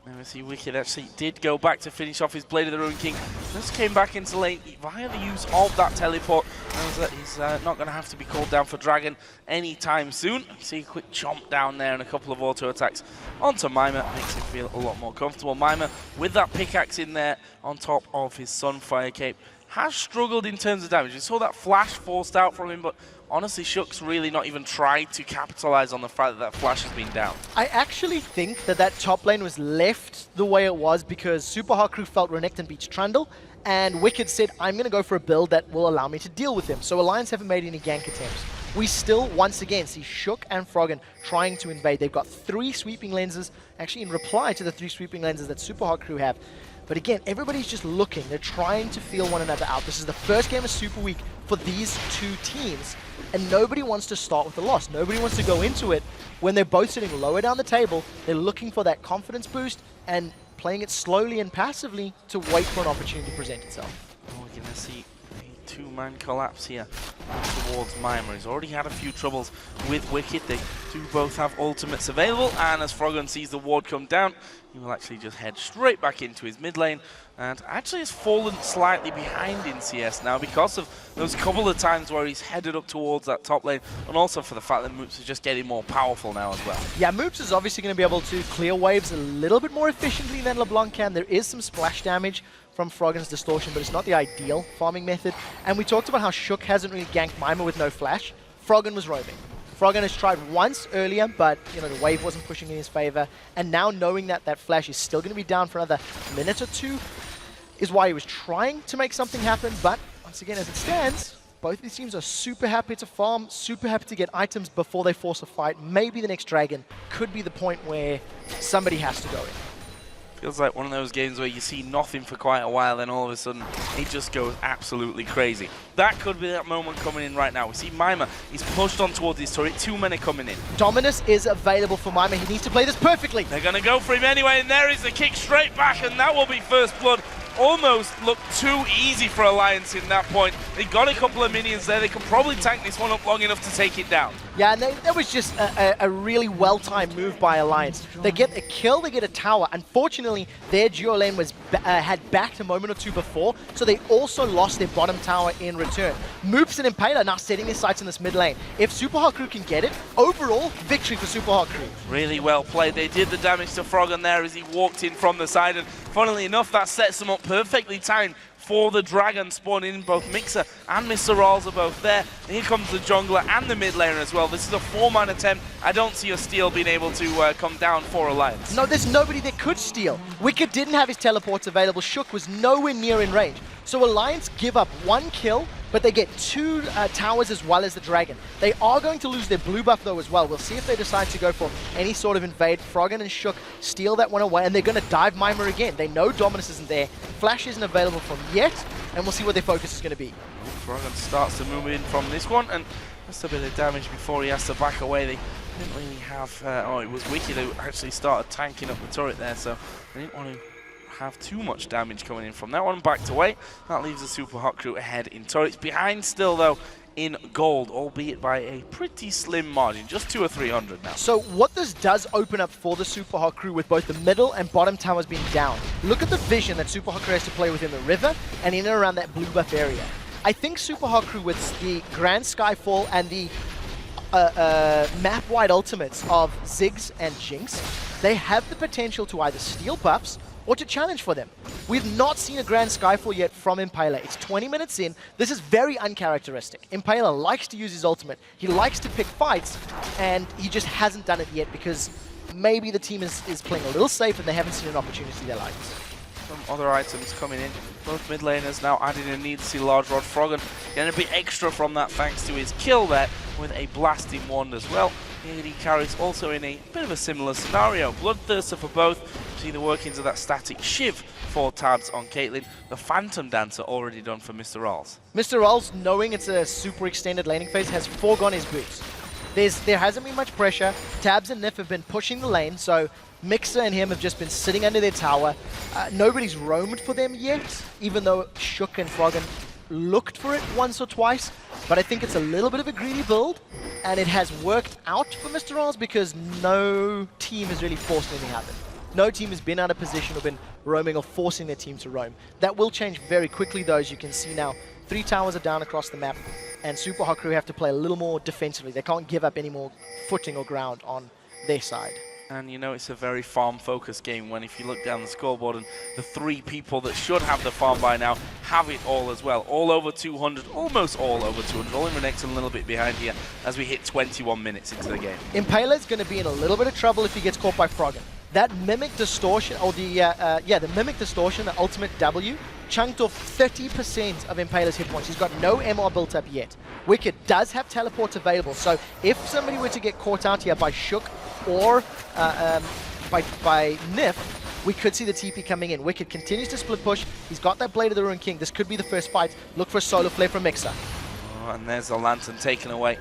Now we see Wicked actually did go back to finish off his Blade of the Ruined King. Just came back into lane via the use of that teleport. Knows that he's not going to have to be called down for Dragon anytime soon. You see a quick chomp down there and a couple of auto attacks onto Mimer. Makes him feel a lot more comfortable. Mimer with that pickaxe in there on top of his Sunfire Cape has struggled in terms of damage. We saw that flash forced out from him, but honestly, Shook's really not even tried to capitalize on the fact that that flash has been down. I actually think that top lane was left the way it was because Super Hot Crew felt Renekton beats Trundle, and Wicked said, I'm going to go for a build that will allow me to deal with him. So Alliance haven't made any gank attempts. we still, once again, see Shook and Froggen trying to invade. They've got 3 sweeping lenses, actually in reply to the 3 sweeping lenses that Super Hot Crew have. But again, everybody's just looking. They're trying to feel one another out. This is the first game of Super Week for these 2 teams, and nobody wants to start with a loss. Nobody wants to go into it when they're both sitting lower down the table. They're looking for that confidence boost and playing it slowly and passively to wait for an opportunity to present itself. We're going to see a 2-man collapse here towards Mima. He's already had a few troubles with Wicked. They do both have ultimates available, and as Froggen sees the ward come down, he will actually just head straight back into his mid lane, and actually has fallen slightly behind in CS now because of those couple of times where he's headed up towards that top lane, and also for the fact that Moops is just getting more powerful now as well. Yeah, Moops is obviously going to be able to clear waves a little bit more efficiently than LeBlanc can. There is some splash damage from Froggen's Distortion, but it's not the ideal farming method. And we talked about how Shook hasn't really ganked Mima with no flash. Froggen was roaming. Froggen has tried once earlier, but the wave wasn't pushing in his favor. And now knowing that that flash is still going to be down for another minute or 2 is why he was trying to make something happen. But once again, as it stands, both these teams are super happy to farm, super happy to get items before they force a fight. Maybe the next Dragon could be the point where somebody has to go in. Feels like one of those games where you see nothing for quite a while, then all of a sudden it just goes absolutely crazy. That could be that moment coming in right now. We see Mima, he's pushed on towards his turret, 2 men are coming in. Dominus is available for Mima. He needs to play this perfectly. They're going to go for him anyway, and there is the kick straight back, and that will be first blood. Almost looked too easy for Alliance in that point. They got a couple of minions there. They could probably tank this one up long enough to take it down. Yeah, and that was just a really well-timed move by Alliance. They get a kill, they get a tower. Unfortunately, their duo lane was had backed a moment or 2 before, so they also lost their bottom tower in return. Moops and Impaler now setting their sights in this mid lane. If Super Hot Crew can get it, overall, victory for Super Hot Crew. Really well played. They did the damage to Froggen there as he walked in from the side, and funnily enough, that sets them up perfectly timed for the Dragon spawning in. Both Mixer and Mr. Rawls are both there. And here comes the jungler and the mid laner as well. This is a 4-man attempt. I don't see a steal being able to come down for Alliance. No, there's nobody that could steal. Wicked didn't have his teleports available. Shook was nowhere near in range. So Alliance give up 1 kill, but they get 2 towers as well as the Dragon. They are going to lose their blue buff though as well. We'll see if they decide to go for any sort of invade. Froggen and Shook steal that one away, and they're going to dive Mima again. They know Dominus isn't there. Flash isn't available from yet, and we'll see what their focus is going to be. Froggen starts to move in from this one, and just a bit of damage before he has to back away. They didn't really have... it was Wicked who actually started tanking up the turret there, so they didn't want to have too much damage coming in from that one. Backed away. That leaves the Super Hot Crew ahead in turrets. Behind still, though, in gold, albeit by a pretty slim margin, just 200 or 300 now. So what this does open up for the Super Hot Crew with both the middle and bottom towers being down. Look at the vision that Super Hot Crew has to play within the river and in and around that blue buff area. I think Super Hot Crew with the Grand Skyfall and the map-wide ultimates of Ziggs and Jinx, they have the potential to either steal buffs or to challenge for them. We've not seen a Grand Skyfall yet from Impaler. It's 20 minutes in. This is very uncharacteristic. Impaler likes to use his ultimate. He likes to pick fights, and he just hasn't done it yet because maybe the team is playing a little safe and they haven't seen an opportunity they like. Some other items coming in. Both mid laners now adding a need to see Large Rod. Froggen getting a bit extra from that thanks to his kill there with a blasting wand as well. Here he carries also in a bit of a similar scenario. Bloodthirster for both. See the workings of that static shiv for Tads on CAITLYN. The Phantom Dancer already done for Mr. Rawls. Mr. Rawls, knowing it's a super extended laning phase, has foregone his boots. There hasn't been much pressure. Tabs and Nif have been pushing the lane, so Mixer and him have just been sitting under their tower. Nobody's roamed for them yet, even though Shook and Froggen looked for it once or twice. But I think it's a little bit of a greedy build, and it has worked out for Mr. Rawls because no team has really forced anything to happen. No team has been out of position or been roaming or forcing their team to roam. That will change very quickly though, as you can see now. 3 towers are down across the map, and Super Hot Crew have to play a little more defensively. They can't give up any more footing or ground on their side. And you know it's a very farm-focused game when if you look down the scoreboard and the 3 people that should have the farm by now have it all as well. All over 200, almost all over 200. Only Renekton a little bit behind here as we hit 21 minutes into the game. Impaler's going to be in a little bit of trouble if he gets caught by Froggen. That Mimic Distortion, or the Mimic Distortion, the ultimate W, chunked off 30% of Impaler's hit points. He's got no MR built up yet. Wicked does have teleports available, so if somebody were to get caught out here by Shook or by Nif, we could see the TP coming in. Wicked continues to split push. He's got that Blade of the Ruined King. This could be the first fight. Look for a solar flare from Mixer. Oh, and there's the Lantern taken away.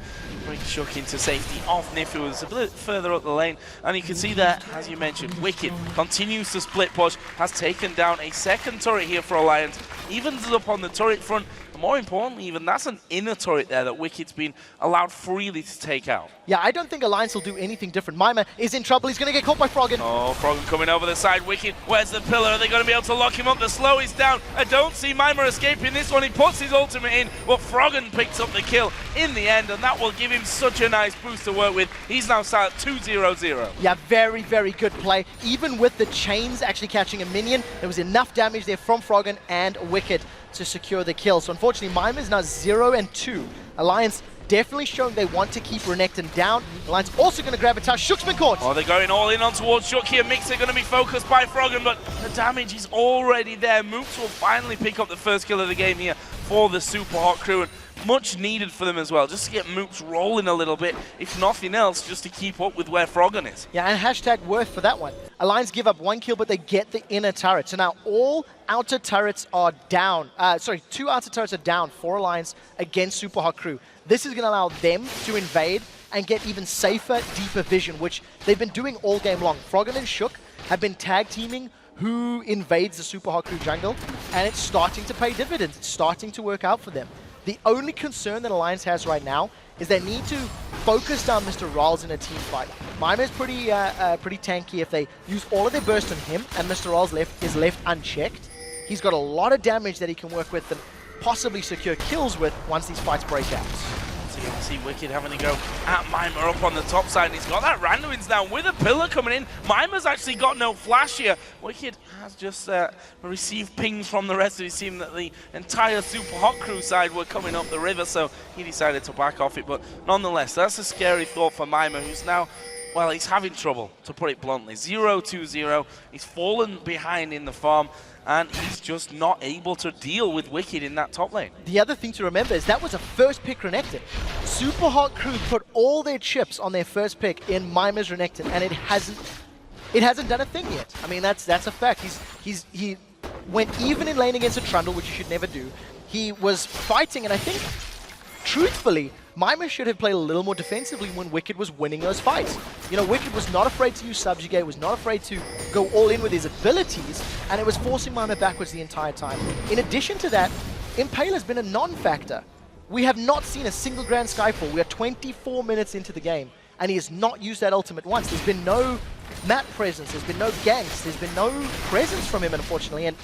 Bring Shook into safety off Nif, who was a bit further up the lane. And you can see there, as you mentioned, Wicked continues to split push, has taken down a second turret here for Alliance, evens up on the turret front. More importantly, even that's an inner turret there that Wicked's been allowed freely to take out. Yeah, I don't think Alliance will do anything different. Mima is in trouble. He's going to get caught by Froggen. Oh, Froggen coming over the side. Wicked, where's the pillar? Are they going to be able to lock him up? The slow is down. I don't see Mima escaping this one. He puts his ultimate in, but Froggen picks up the kill in the end, and that will give him such a nice boost to work with. He's now sat at 2-0-0. Yeah, very, very good play. Even with the chains actually catching a minion, there was enough damage there from Froggen and Wicked to secure the kill. So unfortunately, Mima is now 0-2. Alliance definitely showing they want to keep Renekton down. Alliance also going to grab a tower. Shook's been caught. Oh, they're going all in on towards Shook here. Mixer going to be focused by Froggen, but the damage is already there. Moops will finally pick up the first kill of the game here for the Super Hot crew. And much needed for them as well, just to get Moops rolling a little bit, if nothing else, just to keep up with where Froggen is. Yeah, and hashtag worth for that one. Alliance give up 1 kill, but they get the inner turret. So now all outer turrets are down. 2 outer turrets are down for Alliance against Super Hot crew. This is going to allow them to invade and get even safer, deeper vision, which they've been doing all game long. Froggen and Shook have been tag teaming who invades the Super Hot crew jungle, and it's starting to pay dividends. It's starting to work out for them. The only concern that Alliance has right now is they need to focus down Mr. Rawls in a team fight. Mima is pretty tanky. If they use all of their burst on him and Mr. Rawls is left unchecked, he's got a lot of damage that he can work with and possibly secure kills with once these fights break out. So you can see Wicked having to go at Mima up on the top side, and he's got that Randuin's down with a pillar coming in. Mima's actually got no flash here. Wicked has just received pings from the rest of his team that the entire Super Hot crew side were coming up the river, so he decided to back off it. But nonetheless, that's a scary thought for Mima, who's now, well, he's having trouble, to put it bluntly. 0-2-0. He's fallen behind in the farm, and he's just not able to deal with Wicked in that top lane. The other thing to remember is that was a first pick Renekton. Super Hot crew put all their chips on their first pick in Mima's Renekton, and it hasn't done a thing yet. I mean, that's a fact. He went even in lane against a Trundle, which you should never do. He was fighting, and I think, truthfully, Mima should have played a little more defensively when Wicked was winning those fights. You know, Wicked was not afraid to use Subjugate, was not afraid to go all in with his abilities, and it was forcing Mima backwards the entire time. In addition to that, Impale has been a non-factor. We have not seen a single Grand Skyfall. We are 24 minutes into the game, and he has not used that ultimate once. There's been no map presence, there's been no ganks, there's been no presence from him, unfortunately, and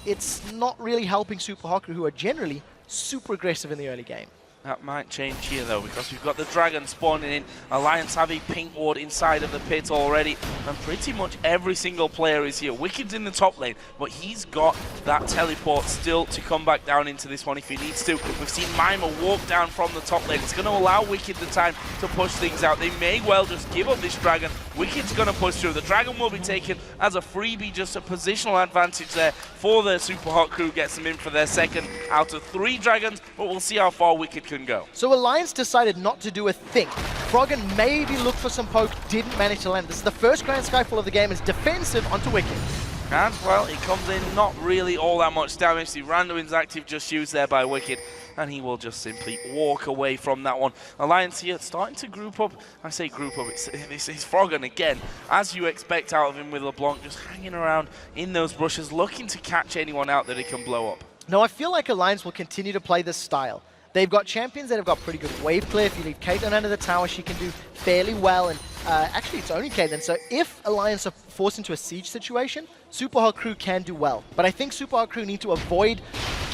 it's not really helping Super Hot crew, who are generally super aggressive in the early game. That might change here, though, because we've got the Dragon spawning in. Alliance have a pink ward inside of the pit already, and pretty much every single player is here. Wicked's in the top lane, but he's got that teleport still to come back down into this one if he needs to. We've seen Mima walk down from the top lane. It's going to allow Wicked the time to push things out. They may well just give up this Dragon. Wicked's going to push through. The Dragon will be taken as a freebie, just a positional advantage there for the Super Hot crew. Gets them in for their second out of 3 Dragons, but we'll see how far Wicked can go. So Alliance decided not to do a thing. Froggen maybe looked for some poke, didn't manage to land. This is the first Grand Skyfall of the game. It's defensive onto Wicked. And, well, he comes in not really all that much damage. The Randuin's active just used there by Wicked, and he will just simply walk away from that one. Alliance here starting to group up. I say group up, it's Froggen again, as you expect out of him with LeBlanc, just hanging around in those bushes, looking to catch anyone out that he can blow up. Now, I feel like Alliance will continue to play this style. They've got champions that have got pretty good wave clear. If you leave CAITLYN under the tower, she can do fairly well. And actually, it's only CAITLYN. So if Alliance are forced into a siege situation, Super Hot crew can do well. But I think Super Hot crew need to avoid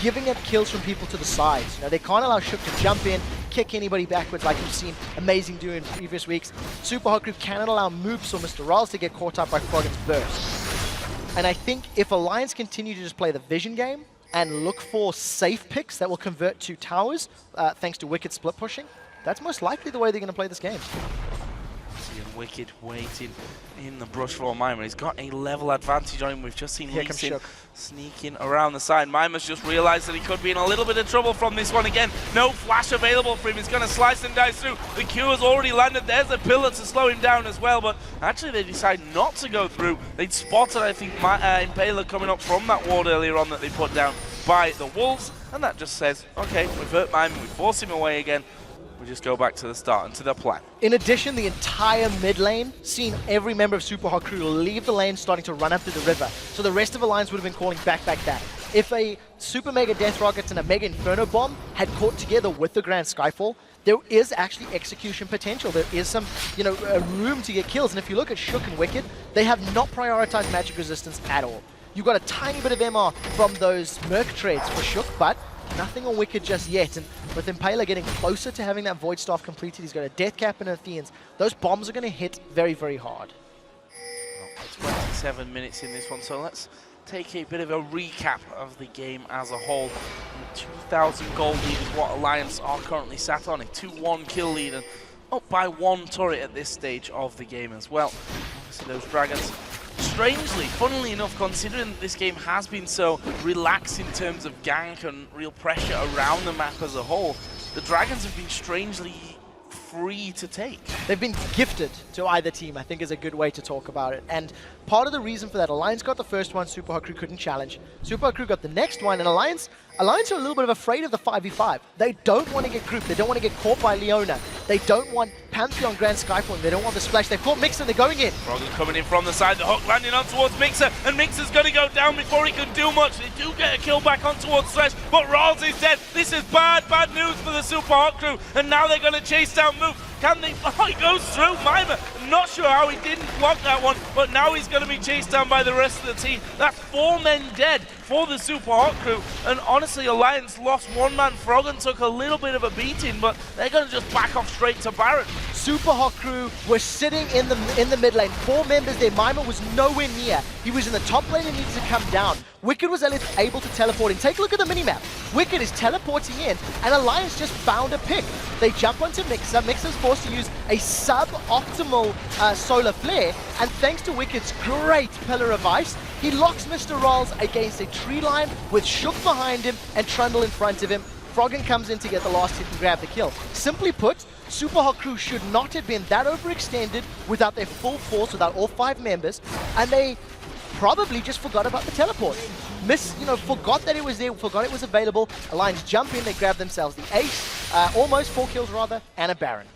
giving up kills from people to the sides. You know, they can't allow Shook to jump in, kick anybody backwards like we've seen Amazing do in previous weeks. Super Hot crew cannot allow Moops or Mr. Rawls to get caught up by Froggen's burst. And I think if Alliance continue to just play the vision game, and look for safe picks that will convert to towers, thanks to Wicked split pushing, that's most likely the way they're going to play this game. Wicked waiting in the brush for Mima. He's got a level advantage on him. We've just seen Lee Sin sneaking around the side. Mima's just realized that he could be in a little bit of trouble from this one again. No flash available for him. He's going to slice and dice through. The Q has already landed. There's a pillar to slow him down as well, but actually they decide not to go through. They'd spotted, I think, Impaler coming up from that ward earlier on that they put down by the Wolves, and that just says, okay, we've hurt Mima, we force him away again. We just go back to the start and to the plan. In addition, the entire mid lane, seen every member of Super Hot Crew leave the lane starting to run up to the river. So the rest of Alliance would have been calling back. If a Super Mega Death Rockets and a Mega Inferno Bomb had caught together with the Grand Skyfall, there is actually execution potential. There is some, room to get kills. And if you look at Shook and Wicked, they have not prioritized magic resistance at all. You've got a tiny bit of MR from those Merc trades for Shook, but nothing on Wicked just yet. And with Impaler getting closer to having that Void Staff completed, he's got a Death Cap and Athenians. Those bombs are going to hit very, very hard. Well, 27 minutes in this one, so let's take a bit of a recap of the game as a whole. 2,000 gold lead is what Alliance are currently sat on, a 2-1 kill lead, and up by 1 turret at this stage of the game as well. Obviously those Dragons, strangely, funnily enough, considering that this game has been so relaxed in terms of gank and real pressure around the map as a whole, the Dragons have been strangely free to take. They've been gifted to either team, I think is a good way to talk about it. And part of the reason for that, Alliance got the first one, Super Hot Crew couldn't challenge. Super Hot Crew got the next one, and Alliance are a little bit of afraid of the 5v5. They don't want to get grouped. They don't want to get caught by Leona. They don't want Pantheon Grand Skyfall. They don't want the splash. They've caught Mixer. They're going in. Froggen coming in from the side. The hook landing on towards Mixer. And Mixer's going to go down before he can do much. They do get a kill back on towards THRESH. But Rawls is dead. This is bad news for the Super Hot Crew. And now they're going to chase down Mook. Can they? Oh, he goes through Mima. Not sure how he didn't block that one. But now he's going to be chased down by the rest of the team. That's 4 men dead for the Super Hot Crew. And honestly, Alliance lost 1 man. Froggen took a little bit of a beating, but they're going to just back off straight to Baron. Super Hot Crew were sitting in the mid lane. 4 members there. Mima was nowhere near. He was in the top lane and needed to come down. Wicked was able to teleport in. Take a look at the minimap. Wicked is teleporting in, and Alliance just found a pick. They jump onto Mixer. Mixer's forced to use a sub-optimal solar flare, and thanks to Wicked's great Pillar of Ice, he locks Mr. Rawls against a tree line with Shook behind him and Trundle in front of him. Froggen comes in to get the last hit and grab the kill. Simply put, Super Hot Crew should not have been that overextended without their full force, without all 5 members, and they probably just forgot about the teleport. Forgot that it was there, forgot it was available. Alliance jump in, they grab themselves the ace, almost 4 kills rather, and a Baron.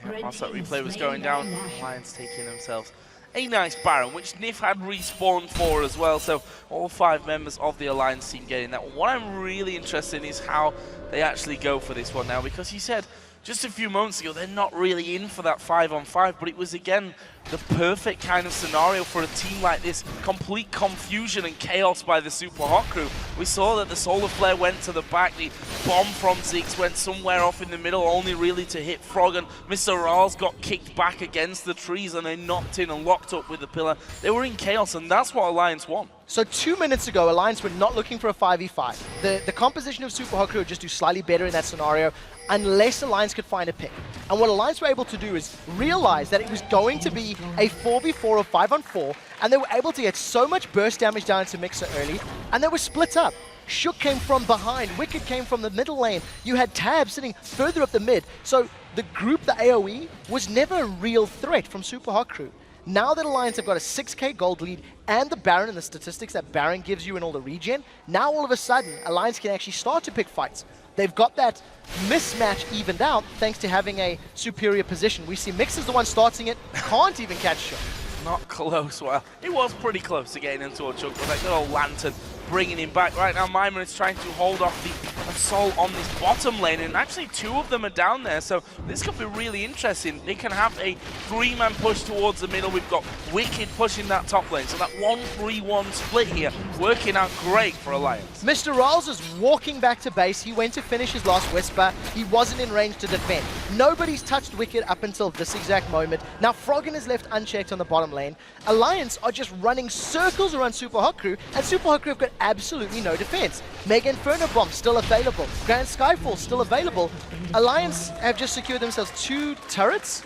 Yeah, once that replay was going down, Alliance taking themselves a nice Baron, which Nif had respawned for as well, so all 5 members of the Alliance team getting that. What I'm really interested in is how they actually go for this one now, because he said just a few moments ago they're not really in for that 5-on-5, but it was again the perfect kind of scenario for a team like this. Complete confusion and chaos by the Super Hot Crew. We saw that the Solar Flare went to the back, the bomb from Ziggs went somewhere off in the middle, only really to hit Froggen. Mr. Rawls got kicked back against the trees and they knocked in and locked up with the pillar. They were in chaos, and that's what Alliance won. So 2 minutes ago, Alliance were not looking for a 5v5. The composition of Super Hot Crew would just do slightly better in that scenario, unless Alliance could find a pick. And what Alliance were able to do is realize that it was going to be a 4v4 or 5-on-4, and they were able to get so much burst damage down into Mixer early, and they were split up. Shook came from behind, Wicked came from the middle lane, you had Tab sitting further up the mid, so the group, the AoE, was never a real threat from Super Hot Crew. Now that Alliance have got a 6k gold lead and the Baron and the statistics that Baron gives you in all the regen, now all of a sudden Alliance can actually start to pick fights. They've got that mismatch evened out thanks to having a superior position. We see Mixer's the one starting it, can't even catch Shook. Not close. Well, it was pretty close to getting into a Chuck, but that good old Lantern bringing him back. Right now, Mima is trying to hold off the assault on this bottom lane, and actually 2 of them are down there, so this could be really interesting. They can have a 3-man push towards the middle. We've got Wicked pushing that top lane, so that 1-3-1 split here working out great for Alliance. Mr. Rawls is walking back to base. He went to finish his last Whisper. He wasn't in range to defend. Nobody's touched Wicked up until this exact moment. Now Froggen is left unchecked on the bottom lane. Alliance are just running circles around Super Hot Crew, and Super Hot Crew have got absolutely no defense. Mega Inferno Bomb still available. Grand Skyfall still available. Alliance have just secured themselves 2 turrets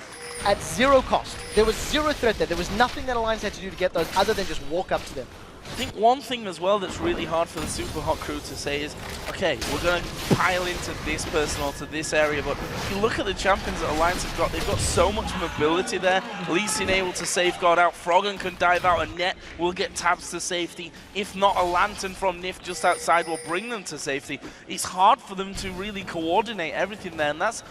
at zero cost. There was zero threat there. There was nothing that Alliance had to do to get those other than just walk up to them. I think one thing as well that's really hard for the Super Hot crew to say is, okay, we're going to pile into this person or to this area, but if you look at the champions that Alliance have got, they've got so much mobility there. Lee Sin able to safeguard out, Froggen can dive out, and Net will get tabs to safety. If not, a Lantern from Nif just outside will bring them to safety. It's hard for them to really coordinate everything there, and that's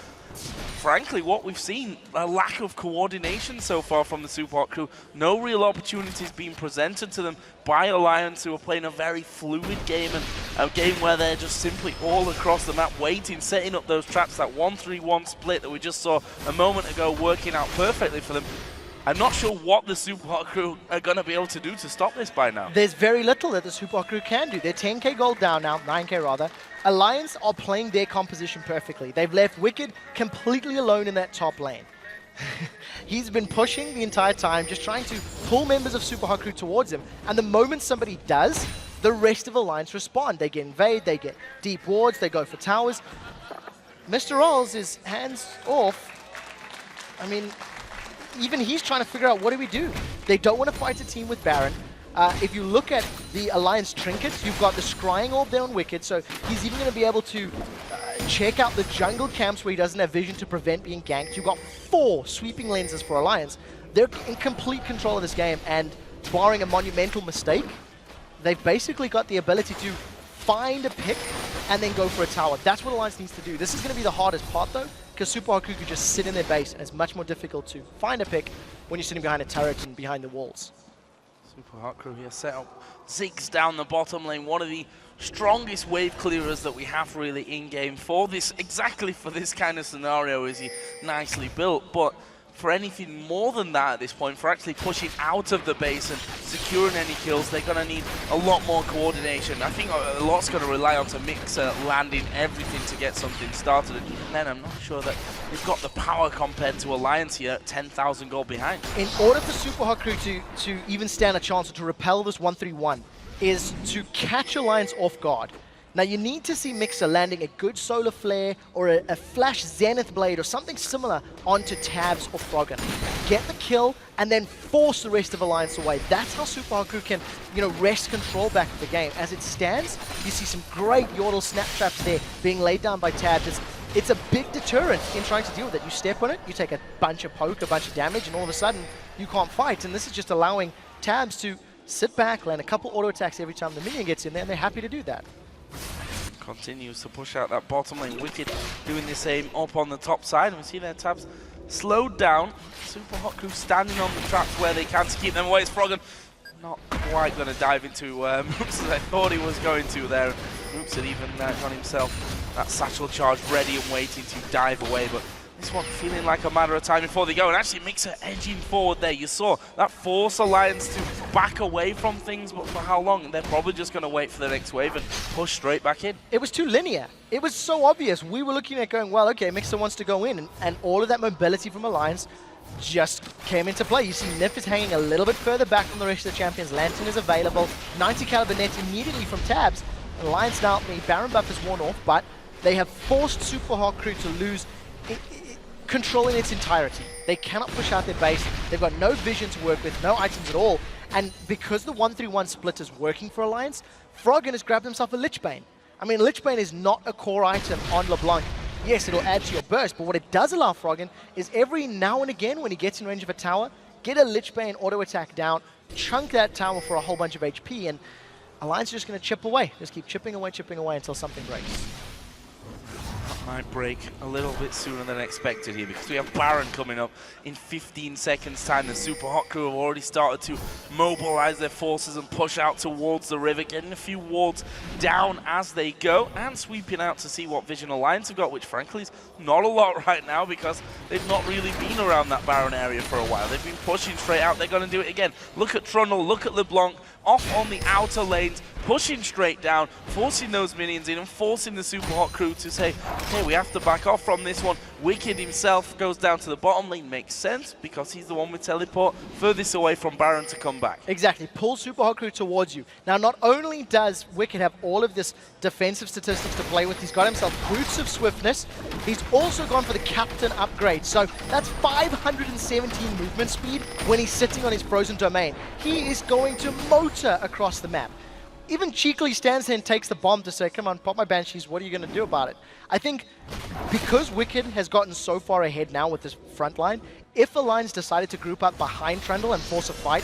frankly what we've seen, a lack of coordination so far from the Super Hot crew. No real opportunities being presented to them by Alliance, who are playing a very fluid game, and a game where they're just simply all across the map waiting, setting up those traps, that 1-3-1 split that we just saw a moment ago working out perfectly for them. I'm not sure what the Super Hot crew are going to be able to do to stop this by now. There's very little that the Super Hot crew can do. They're 10k gold down now, 9k rather. Alliance are playing their composition perfectly. They've left Wicked completely alone in that top lane. He's been pushing the entire time, just trying to pull members of Super Hot crew towards him. And the moment somebody does, the rest of Alliance respond. They get invade, they get deep wards, they go for towers. Mr. Rolls is hands off. I mean, even he's trying to figure out, what do we do? They don't want to fight a team with Baron. If you look at the Alliance trinkets, you've got the Scrying Orb there on Wicked, so he's even going to be able to check out the jungle camps where he doesn't have vision to prevent being ganked. You've got 4 sweeping lenses for Alliance. They're in complete control of this game, and barring a monumental mistake, they've basically got the ability to find a pick and then go for a tower. That's what Alliance needs to do. This is going to be the hardest part, though, because Super Hot crew could just sit in their base, and it's much more difficult to find a pick when you're sitting behind a turret and behind the walls. Super Hot crew here set up Ziggs down the bottom lane, one of the strongest wave clearers that we have really in-game for this, exactly for this kind of scenario is he nicely built, but for anything more than that at this point, for actually pushing out of the base and securing any kills, they're going to need a lot more coordination. I think a lot's going to rely on to Mixer landing everything to get something started, and even then I'm not sure that they've got the power compared to Alliance here, 10,000 gold behind. In order for Super Hot crew to even stand a chance or to repel this 1-3-1 is to catch Alliance off guard. Now you need to see Mixer landing a good Solar Flare or a Flash Zenith Blade or something similar onto Tabs or Froggen. Get the kill and then force the rest of Alliance away. That's how Super Hot crew can, wrest control back of the game. As it stands, you see some great Yordle snap traps there being laid down by Tabs. It's a big deterrent in trying to deal with it. You step on it, you take a bunch of poke, a bunch of damage, and all of a sudden you can't fight. And this is just allowing Tabs to sit back, land a couple auto attacks every time the minion gets in there, and they're happy to do that. Continues to push out that bottom lane. Wicked doing the same up on the top side, and we see their Tabs slowed down. Super Hot crew standing on the traps where they can to keep them away. It's Froggen not quite going to dive into Moops as I thought he was going to there. Moops had even got himself that satchel charge ready and waiting to dive away, but this one feeling like a matter of time before they go, and actually Mixer edging forward there. You saw that force Alliance to back away from things, but for how long? They're probably just going to wait for the next wave and push straight back in. It was too linear. It was so obvious. We were looking at going, well, okay, Mixer wants to go in, and all of that mobility from Alliance just came into play. You see Nif is hanging a little bit further back from the rest of the champions. Lantern is available. 90 caliber net immediately from Tabs. Alliance now, the Baron buff is worn off, but they have forced Super Hot crew to lose control in its entirety. They cannot push out their base. They've got no vision to work with, no items at all. And because the 1-3-1 split is working for Alliance, Froggen has grabbed himself a Lichbane. I mean, Lichbane is not a core item on LeBlanc. Yes, it'll add to your burst, but what it does allow Froggen is every now and again when he gets in range of a tower, get a Lichbane auto attack down, chunk that tower for a whole bunch of HP, and Alliance is just going to chip away. Just keep chipping away until something breaks. Might break a little bit sooner than expected here because we have Baron coming up in 15 seconds time. The Super Hot crew have already started to mobilize their forces and push out towards the river, getting a few wards down as they go and sweeping out to see what vision Alliance have got, which frankly is not a lot right now because they've not really been around that Baron area for a while. They've been pushing straight out. They're going to do it again. Look at Trundle, look at LeBlanc off on the outer lanes, pushing straight down, forcing those minions in and forcing the Super Hot crew to say, okay, we have to back off from this one. Wicked himself goes down to the bottom lane. Makes sense because he's the one with teleport furthest away from Baron to come back. Exactly. Pull Super Hot crew towards you. Now, not only does Wicked have all of this defensive statistics to play with, he's got himself Boots of Swiftness. He's also gone for the Captain upgrade. So that's 517 movement speed when he's sitting on his frozen domain. He is going to motor across the map. Even cheekily stands there and takes the bomb to say, come on, pop my Banshees, what are you going to do about it? I think because Wicked has gotten so far ahead now with this front line, if Alliance decided to group up behind Trundle and force a fight,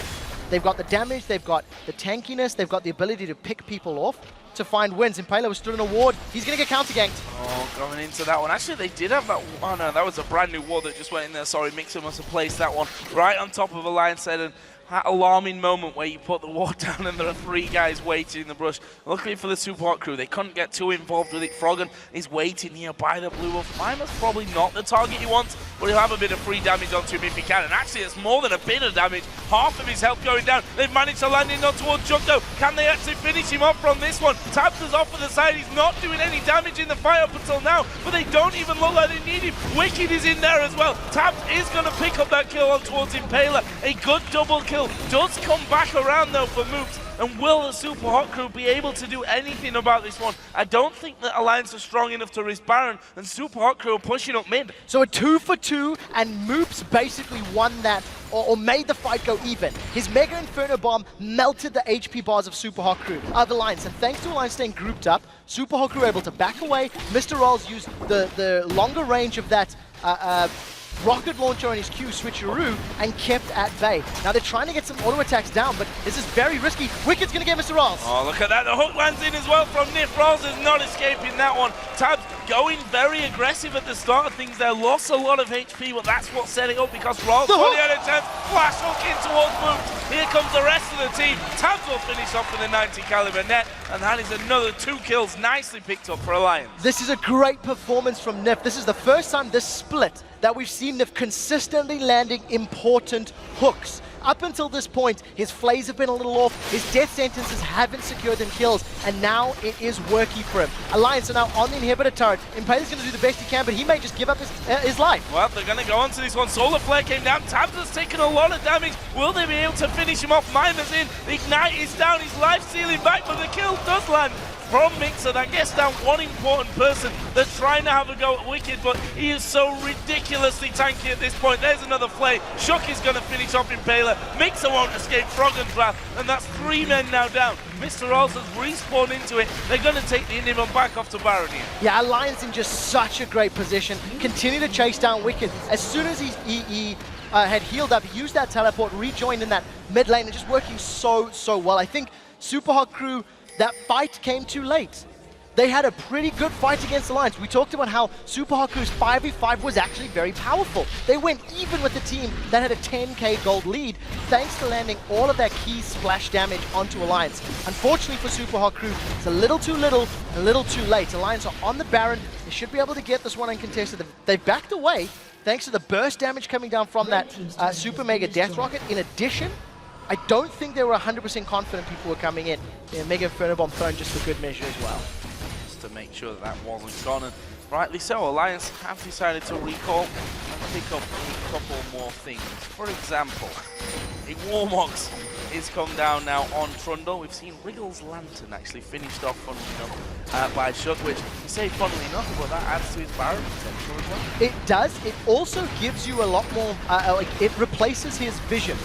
they've got the damage, they've got the tankiness, they've got the ability to pick people off to find wins. Impaler was stood in a ward. He's going to get counter-ganked. Oh, going into that one. Actually, they did have that. Oh, no, that was a brand new ward that just went in there. Sorry, Mixer must have placed that one right on top of Alliance head. And that alarming moment where you put the ward down and there are 3 guys waiting in the brush. Luckily for the Super Hot crew, they couldn't get too involved with it. Froggen is waiting here by the blue buff. Mimer's probably not the target he wants, but he'll have a bit of free damage onto him if he can. And actually, it's more than a bit of damage. Half of his health going down. They've managed to land in on towards Chuck, though. Can they actually finish him off from this one? Tabs is off to the side. He's not doing any damage in the fight up until now, but they don't even look like they need him. Wicked is in there as well. Tabs is going to pick up that kill on towards Impaler. A good double kill. Does come back around, though, for Moops. And will the Super Hot crew be able to do anything about this one? I don't think that Alliance are strong enough to risk Baron, and Super Hot crew are pushing up mid. So a 2 for 2, and Moops basically won that, or made the fight go even. His Mega Inferno Bomb melted the HP bars of Super Hot crew, of Alliance, and thanks to Alliance staying grouped up, Super Hot crew were able to back away. Mr. Rolls used the longer range of that rocket launcher on his Q switcheroo and kept at bay. Now they're trying to get some auto attacks down, but this is very risky. Wicked's going to get Mr. Rolls. Oh, look at that. The hook lands in as well from Nif. Rolls is not escaping that one. Tabs going very aggressive at the start of things there. Lost a lot of HP, but that's what's setting up because Rolls finally had a chance. Flash hook in towards Boots. Here comes the rest of the team. Tabs will finish off with a 90 caliber net, and that is another 2 kills nicely picked up for Alliance. This is a great performance from Nif. This is the first time this split that we've seen Nif consistently landing important hooks. Up until this point, his flays have been a little off, his death sentences haven't secured them kills, and now it is working for him. Alliance are now on the inhibitor turret. Impaler's going to do the best he can, but he may just give up his life. Well, they're going to go on to this one. Solar Flare came down. Tabs has taken a lot of damage. Will they be able to finish him off? Mimer's in. The Ignite is down. His life stealing back, but the kill does land from Mixer. That gets down one important person. They're trying to have a go at Wicked, but he is so ridiculously tanky at this point. There's another flay. Shook is going to finish off Impaler. Mixer won't escape Froggen's wrath, and that's 3 men now down. Mr. Rolls has respawned into it. They're going to take the Indian back off to Baron here. Yeah, Alliance in just such a great position. Continue to chase down Wicked. As soon as he had healed up, he used that teleport, rejoined in that mid lane, and just working so well. I think Super Hot crew, that fight came too late. They had a pretty good fight against Alliance. We talked about how Super Hot crew's 5v5 was actually very powerful. They went even with the team that had a 10k gold lead, thanks to landing all of that key splash damage onto Alliance. Unfortunately for Super Hot crew, it's a little too little, a little too late. Alliance are on the Baron. They should be able to get this one uncontested. They've backed away thanks to the burst damage coming down from that Super Mega Death Rocket. In addition, I don't think they were 100% confident people were coming in. Mega Inferno Bomb thrown just for good measure as well. Just to make sure that that wasn't gone, and rightly so. Alliance have decided to recall and pick up a couple more things. For example, a Warmox is come down now on Trundle. We've seen Wriggle's Lantern actually finished off, funnily enough, by Shook, which you say funnily enough, but that adds to his Baron potential as well. It does. It also gives you a lot more, it replaces his vision.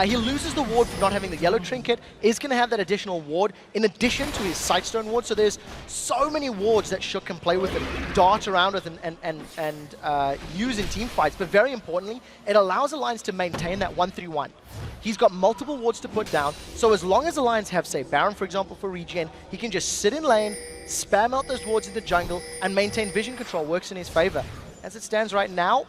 He loses the ward for not having the yellow trinket, is going to have that additional ward in addition to his Sightstone ward, so there's so many wards that Shook can play with and dart around with and use in team fights, but very importantly, it allows Alliance to maintain that 1-3-1. He's got multiple wards to put down, so as long as Alliance have, say, Baron, for example, for regen, he can just sit in lane, spam out those wards in the jungle, and maintain vision control. Works in his favor. As it stands right now,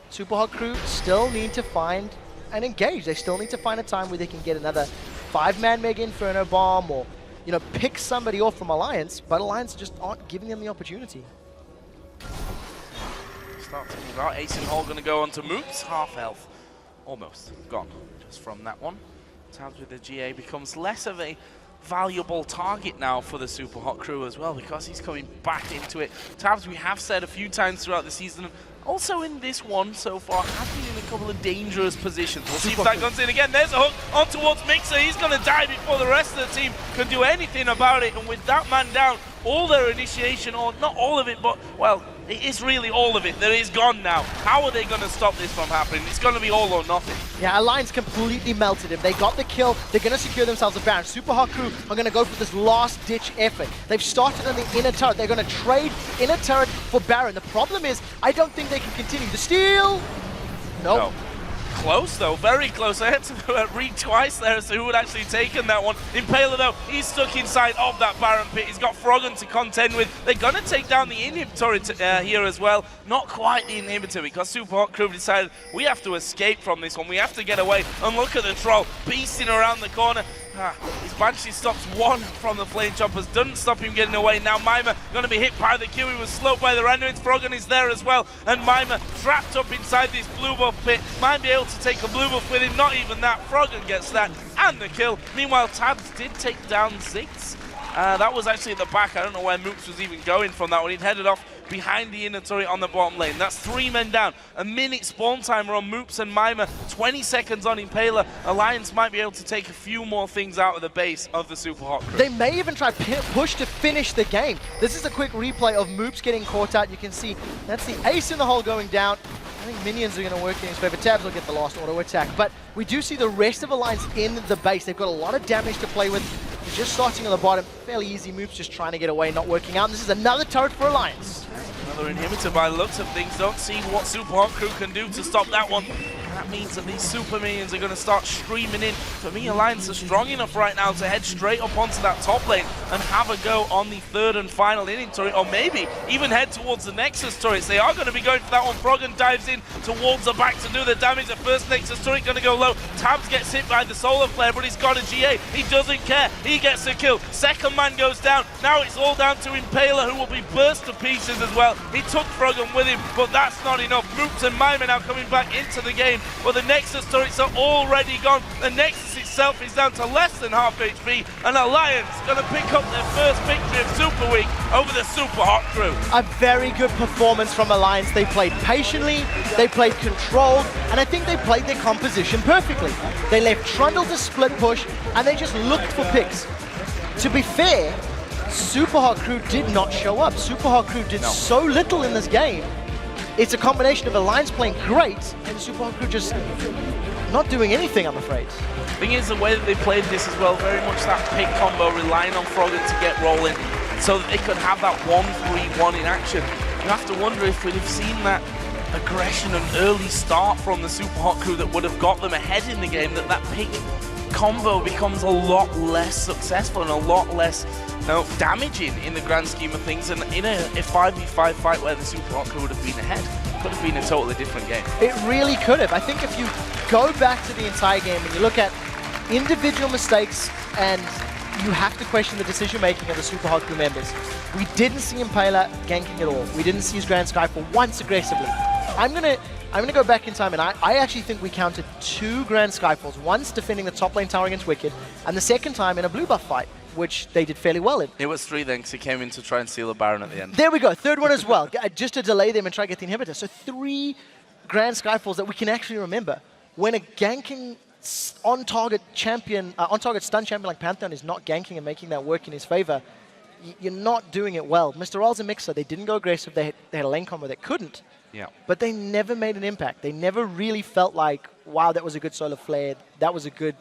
Super Hot crew still need to find and engage. They still need to find a time where they can get another 5-man Mega Inferno Bomb or, you know, pick somebody off from Alliance, but Alliance just aren't giving them the opportunity. Start thinking about Ace and Hall going to go on to Moops. Half health. Almost gone just from that one. Tabs with the GA becomes less of a valuable target now for the Super Hot crew as well, because he's coming back into it. Tabs, we have said a few times throughout the season, also in this one so far, has been in a couple of dangerous positions. We'll see if that comes in again. There's a hook on towards Mixer. He's going to die before the rest of the team can do anything about it. And with that man down, all their initiation, or not all of it, but, well, it is really all of it. That is gone now. How are they going to stop this from happening? It's going to be all or nothing. Yeah, Alliance completely melted him. They got the kill. They're going to secure themselves a Baron. Super Hot crew are going to go for this last-ditch effort. They've started on the inner turret. They're going to trade inner turret for Baron. The problem is, I don't think they can continue. The steal? Nope. No. Close though, very close. I had to read twice there as to who had actually taken that one. Impaler though, he's stuck inside of that Baron pit. He's got Froggen to contend with. They're gonna take down the inhibitor here as well. Not quite the inhibitor, because Super Hot crew decided we have to escape from this one. We have to get away. And look at the troll beasting around the corner. His Banshee stops one from the Flame Choppers, doesn't stop him getting away. Now Mima going to be hit by the Q. He was slowed by the randoms. Froggen is there as well, and Mima trapped up inside this blue buff pit. Might be able to take a blue buff with him, not even that. Froggen gets that, and the kill. Meanwhile, Tabs did take down Ziggs. That was actually at the back. I don't know where Moops was even going from that one. He'd headed off behind the inner turret on the bottom lane. That's 3 men down. A minute spawn timer on Moops and Mima. 20 seconds on Impaler. Alliance might be able to take a few more things out of the base of the Super Hot crew. They may even try push to finish the game. This is a quick replay of Moops getting caught out. You can see that's the ace in the hole going down. I think minions are going to work in his favor. Tabs will get the last auto attack. But we do see the rest of Alliance in the base. They've got a lot of damage to play with. They're just starting on the bottom. Fairly easy moves, just trying to get away, not working out. And this is another turret for Alliance. Another inhibitor by the looks of things. Don't see what Super Hot crew can do to stop that one. That means that these super minions are going to start streaming in. For me, Alliance are strong enough right now to head straight up onto that top lane and have a go on the third and final inning turret, or maybe even head towards the Nexus turrets. They are going to be going for that one. Froggen dives in towards the back to do the damage. The first Nexus turret going to go low. Tabs gets hit by the solar flare, but he's got a GA. He doesn't care. He gets the kill. Second man goes down. Now it's all down to Impaler, who will be burst to pieces as well. He took Froggen with him, but that's not enough. Moops and Mima now coming back into the game. But the Nexus turrets are already gone. The Nexus itself is down to less than half HP, and Alliance going to pick up their first victory of Super Week over the Super Hot crew. A very good performance from Alliance. They played patiently, they played controlled, and I think they played their composition perfectly. They left Trundle to split push, and they just looked for picks. To be fair, Super Hot crew did not show up. Super Hot crew did so little in this game. It's a combination of Alliance playing great and Super Hot crew just not doing anything, I'm afraid. Thing is, the way that they played this as well, very much that pick combo, relying on Froggen to get rolling so that they could have that 1-3-1 in action. You have to wonder if we'd have seen that aggression and early start from the Super Hot crew that would have got them ahead in the game, that pick combo becomes a lot less successful and a lot less damaging in the grand scheme of things, and in a 5v5 fight where the Super Hot crew would have been ahead, could have been a totally different game. It really could have. I think if you go back to the entire game and you look at individual mistakes, and you have to question the decision making of the Super Hot crew members. We didn't see Impaler ganking at all. We didn't see his Grand Sky for once aggressively. I'm gonna go back in time, and I actually think we counted 2 Grand Skyfalls. Once defending the top lane tower against Wicked, and the second time in a blue buff fight, which they did fairly well in. It was 3 then, because he came in to try and steal a Baron at the end. There we go, third one as well, just to delay them and try to get the inhibitor. So 3 Grand Skyfalls that we can actually remember. When a ganking on-target champion, on-target stun champion like Pantheon is not ganking and making that work in his favor, you're not doing it well. Mr. Rolls and Mixer, they didn't go aggressive. They had a lane combo that couldn't. Yeah. But they never made an impact. They never really felt like, wow, that was a good solar flare. That was a good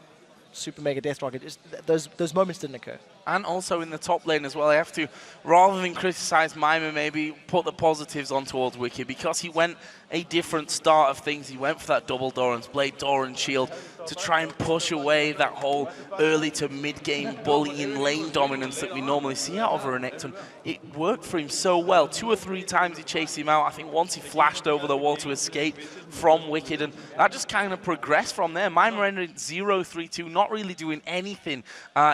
super mega death rocket. Those moments didn't occur. And also in the top lane as well, I have to, rather than criticize Mima, maybe put the positives on towards Wicked, because he went a different start of things. He went for that double Doran's Blade, Doran's Shield, to try and push away that whole early to mid-game bullying lane dominance that we normally see out of Renekton. It worked for him so well. 2 or 3 times he chased him out. I think once he flashed over the wall to escape from Wicked, and that just kind of progressed from there. Mima ended 0-3-2, not really doing anything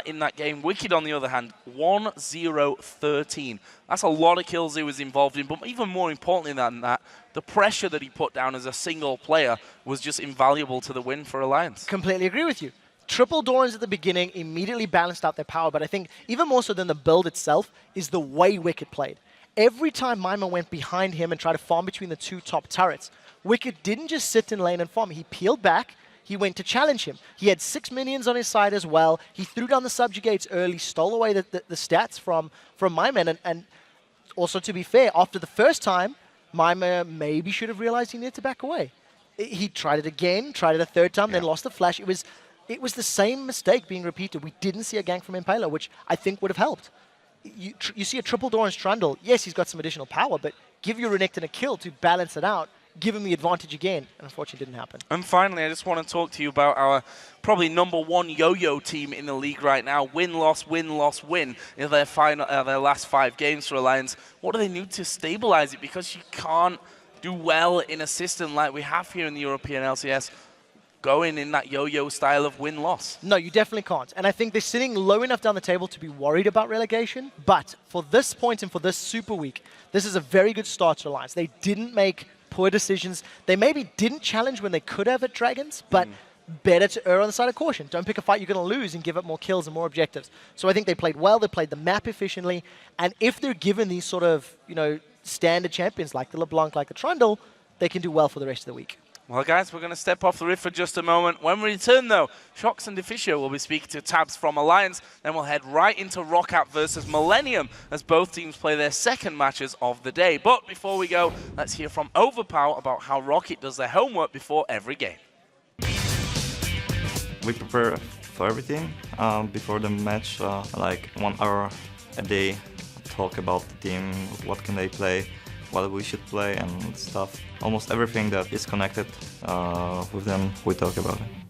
in that game. Wicked, on the other hand, 1-0-13. That's a lot of kills he was involved in, but even more importantly than that, the pressure that he put down as a single player was just invaluable to the win for Alliance. Completely agree with you. Triple Dorans at the beginning immediately balanced out their power, but I think even more so than the build itself is the way Wicked played. Every time Mima went behind him and tried to farm between the two top turrets, Wicked didn't just sit in lane and farm. He peeled back. He went to challenge him. He had 6 minions on his side as well. He threw down the subjugates early, stole away the stats from Mima. And also, to be fair, after the first time, Mima maybe should have realized he needed to back away. He tried it again, tried it a third time, then lost the flash. It was the same mistake being repeated. We didn't see a gank from Impaler, which I think would have helped. You see a triple Doran's Trundle. Yes, he's got some additional power, but give your Renekton a kill to balance it out. Give him the advantage again, and unfortunately didn't happen. And finally, I just want to talk to you about our probably #1 yo-yo team in the league right now. Win, loss, win, loss, win in their last 5 games for Alliance. What do they need to stabilize it? Because you can't do well in a system like we have here in the European LCS, going in that yo-yo style of win-loss. No, you definitely can't. And I think they're sitting low enough down the table to be worried about relegation. But for this point and for this Super Week, this is a very good start to Alliance. They didn't make poor decisions. They maybe didn't challenge when they could have at Dragons, but better to err on the side of caution. Don't pick a fight you're going to lose and give up more kills and more objectives. So I think they played well. They played the map efficiently. And if they're given these sort of, standard champions like the LeBlanc, like the Trundle, they can do well for the rest of the week. Well, guys, we're going to step off the rift for just a moment. When we return, though, Shox and Deficio will be speaking to Tabs from Alliance. Then we'll head right into Rockout versus Millennium as both teams play their second matches of the day. But before we go, let's hear from Overpower about how Rocket does their homework before every game. We prepare for everything before the match, like 1 hour a day, talk about the team, what can they play, what we should play and stuff. Almost everything that is connected with them, we talk about it.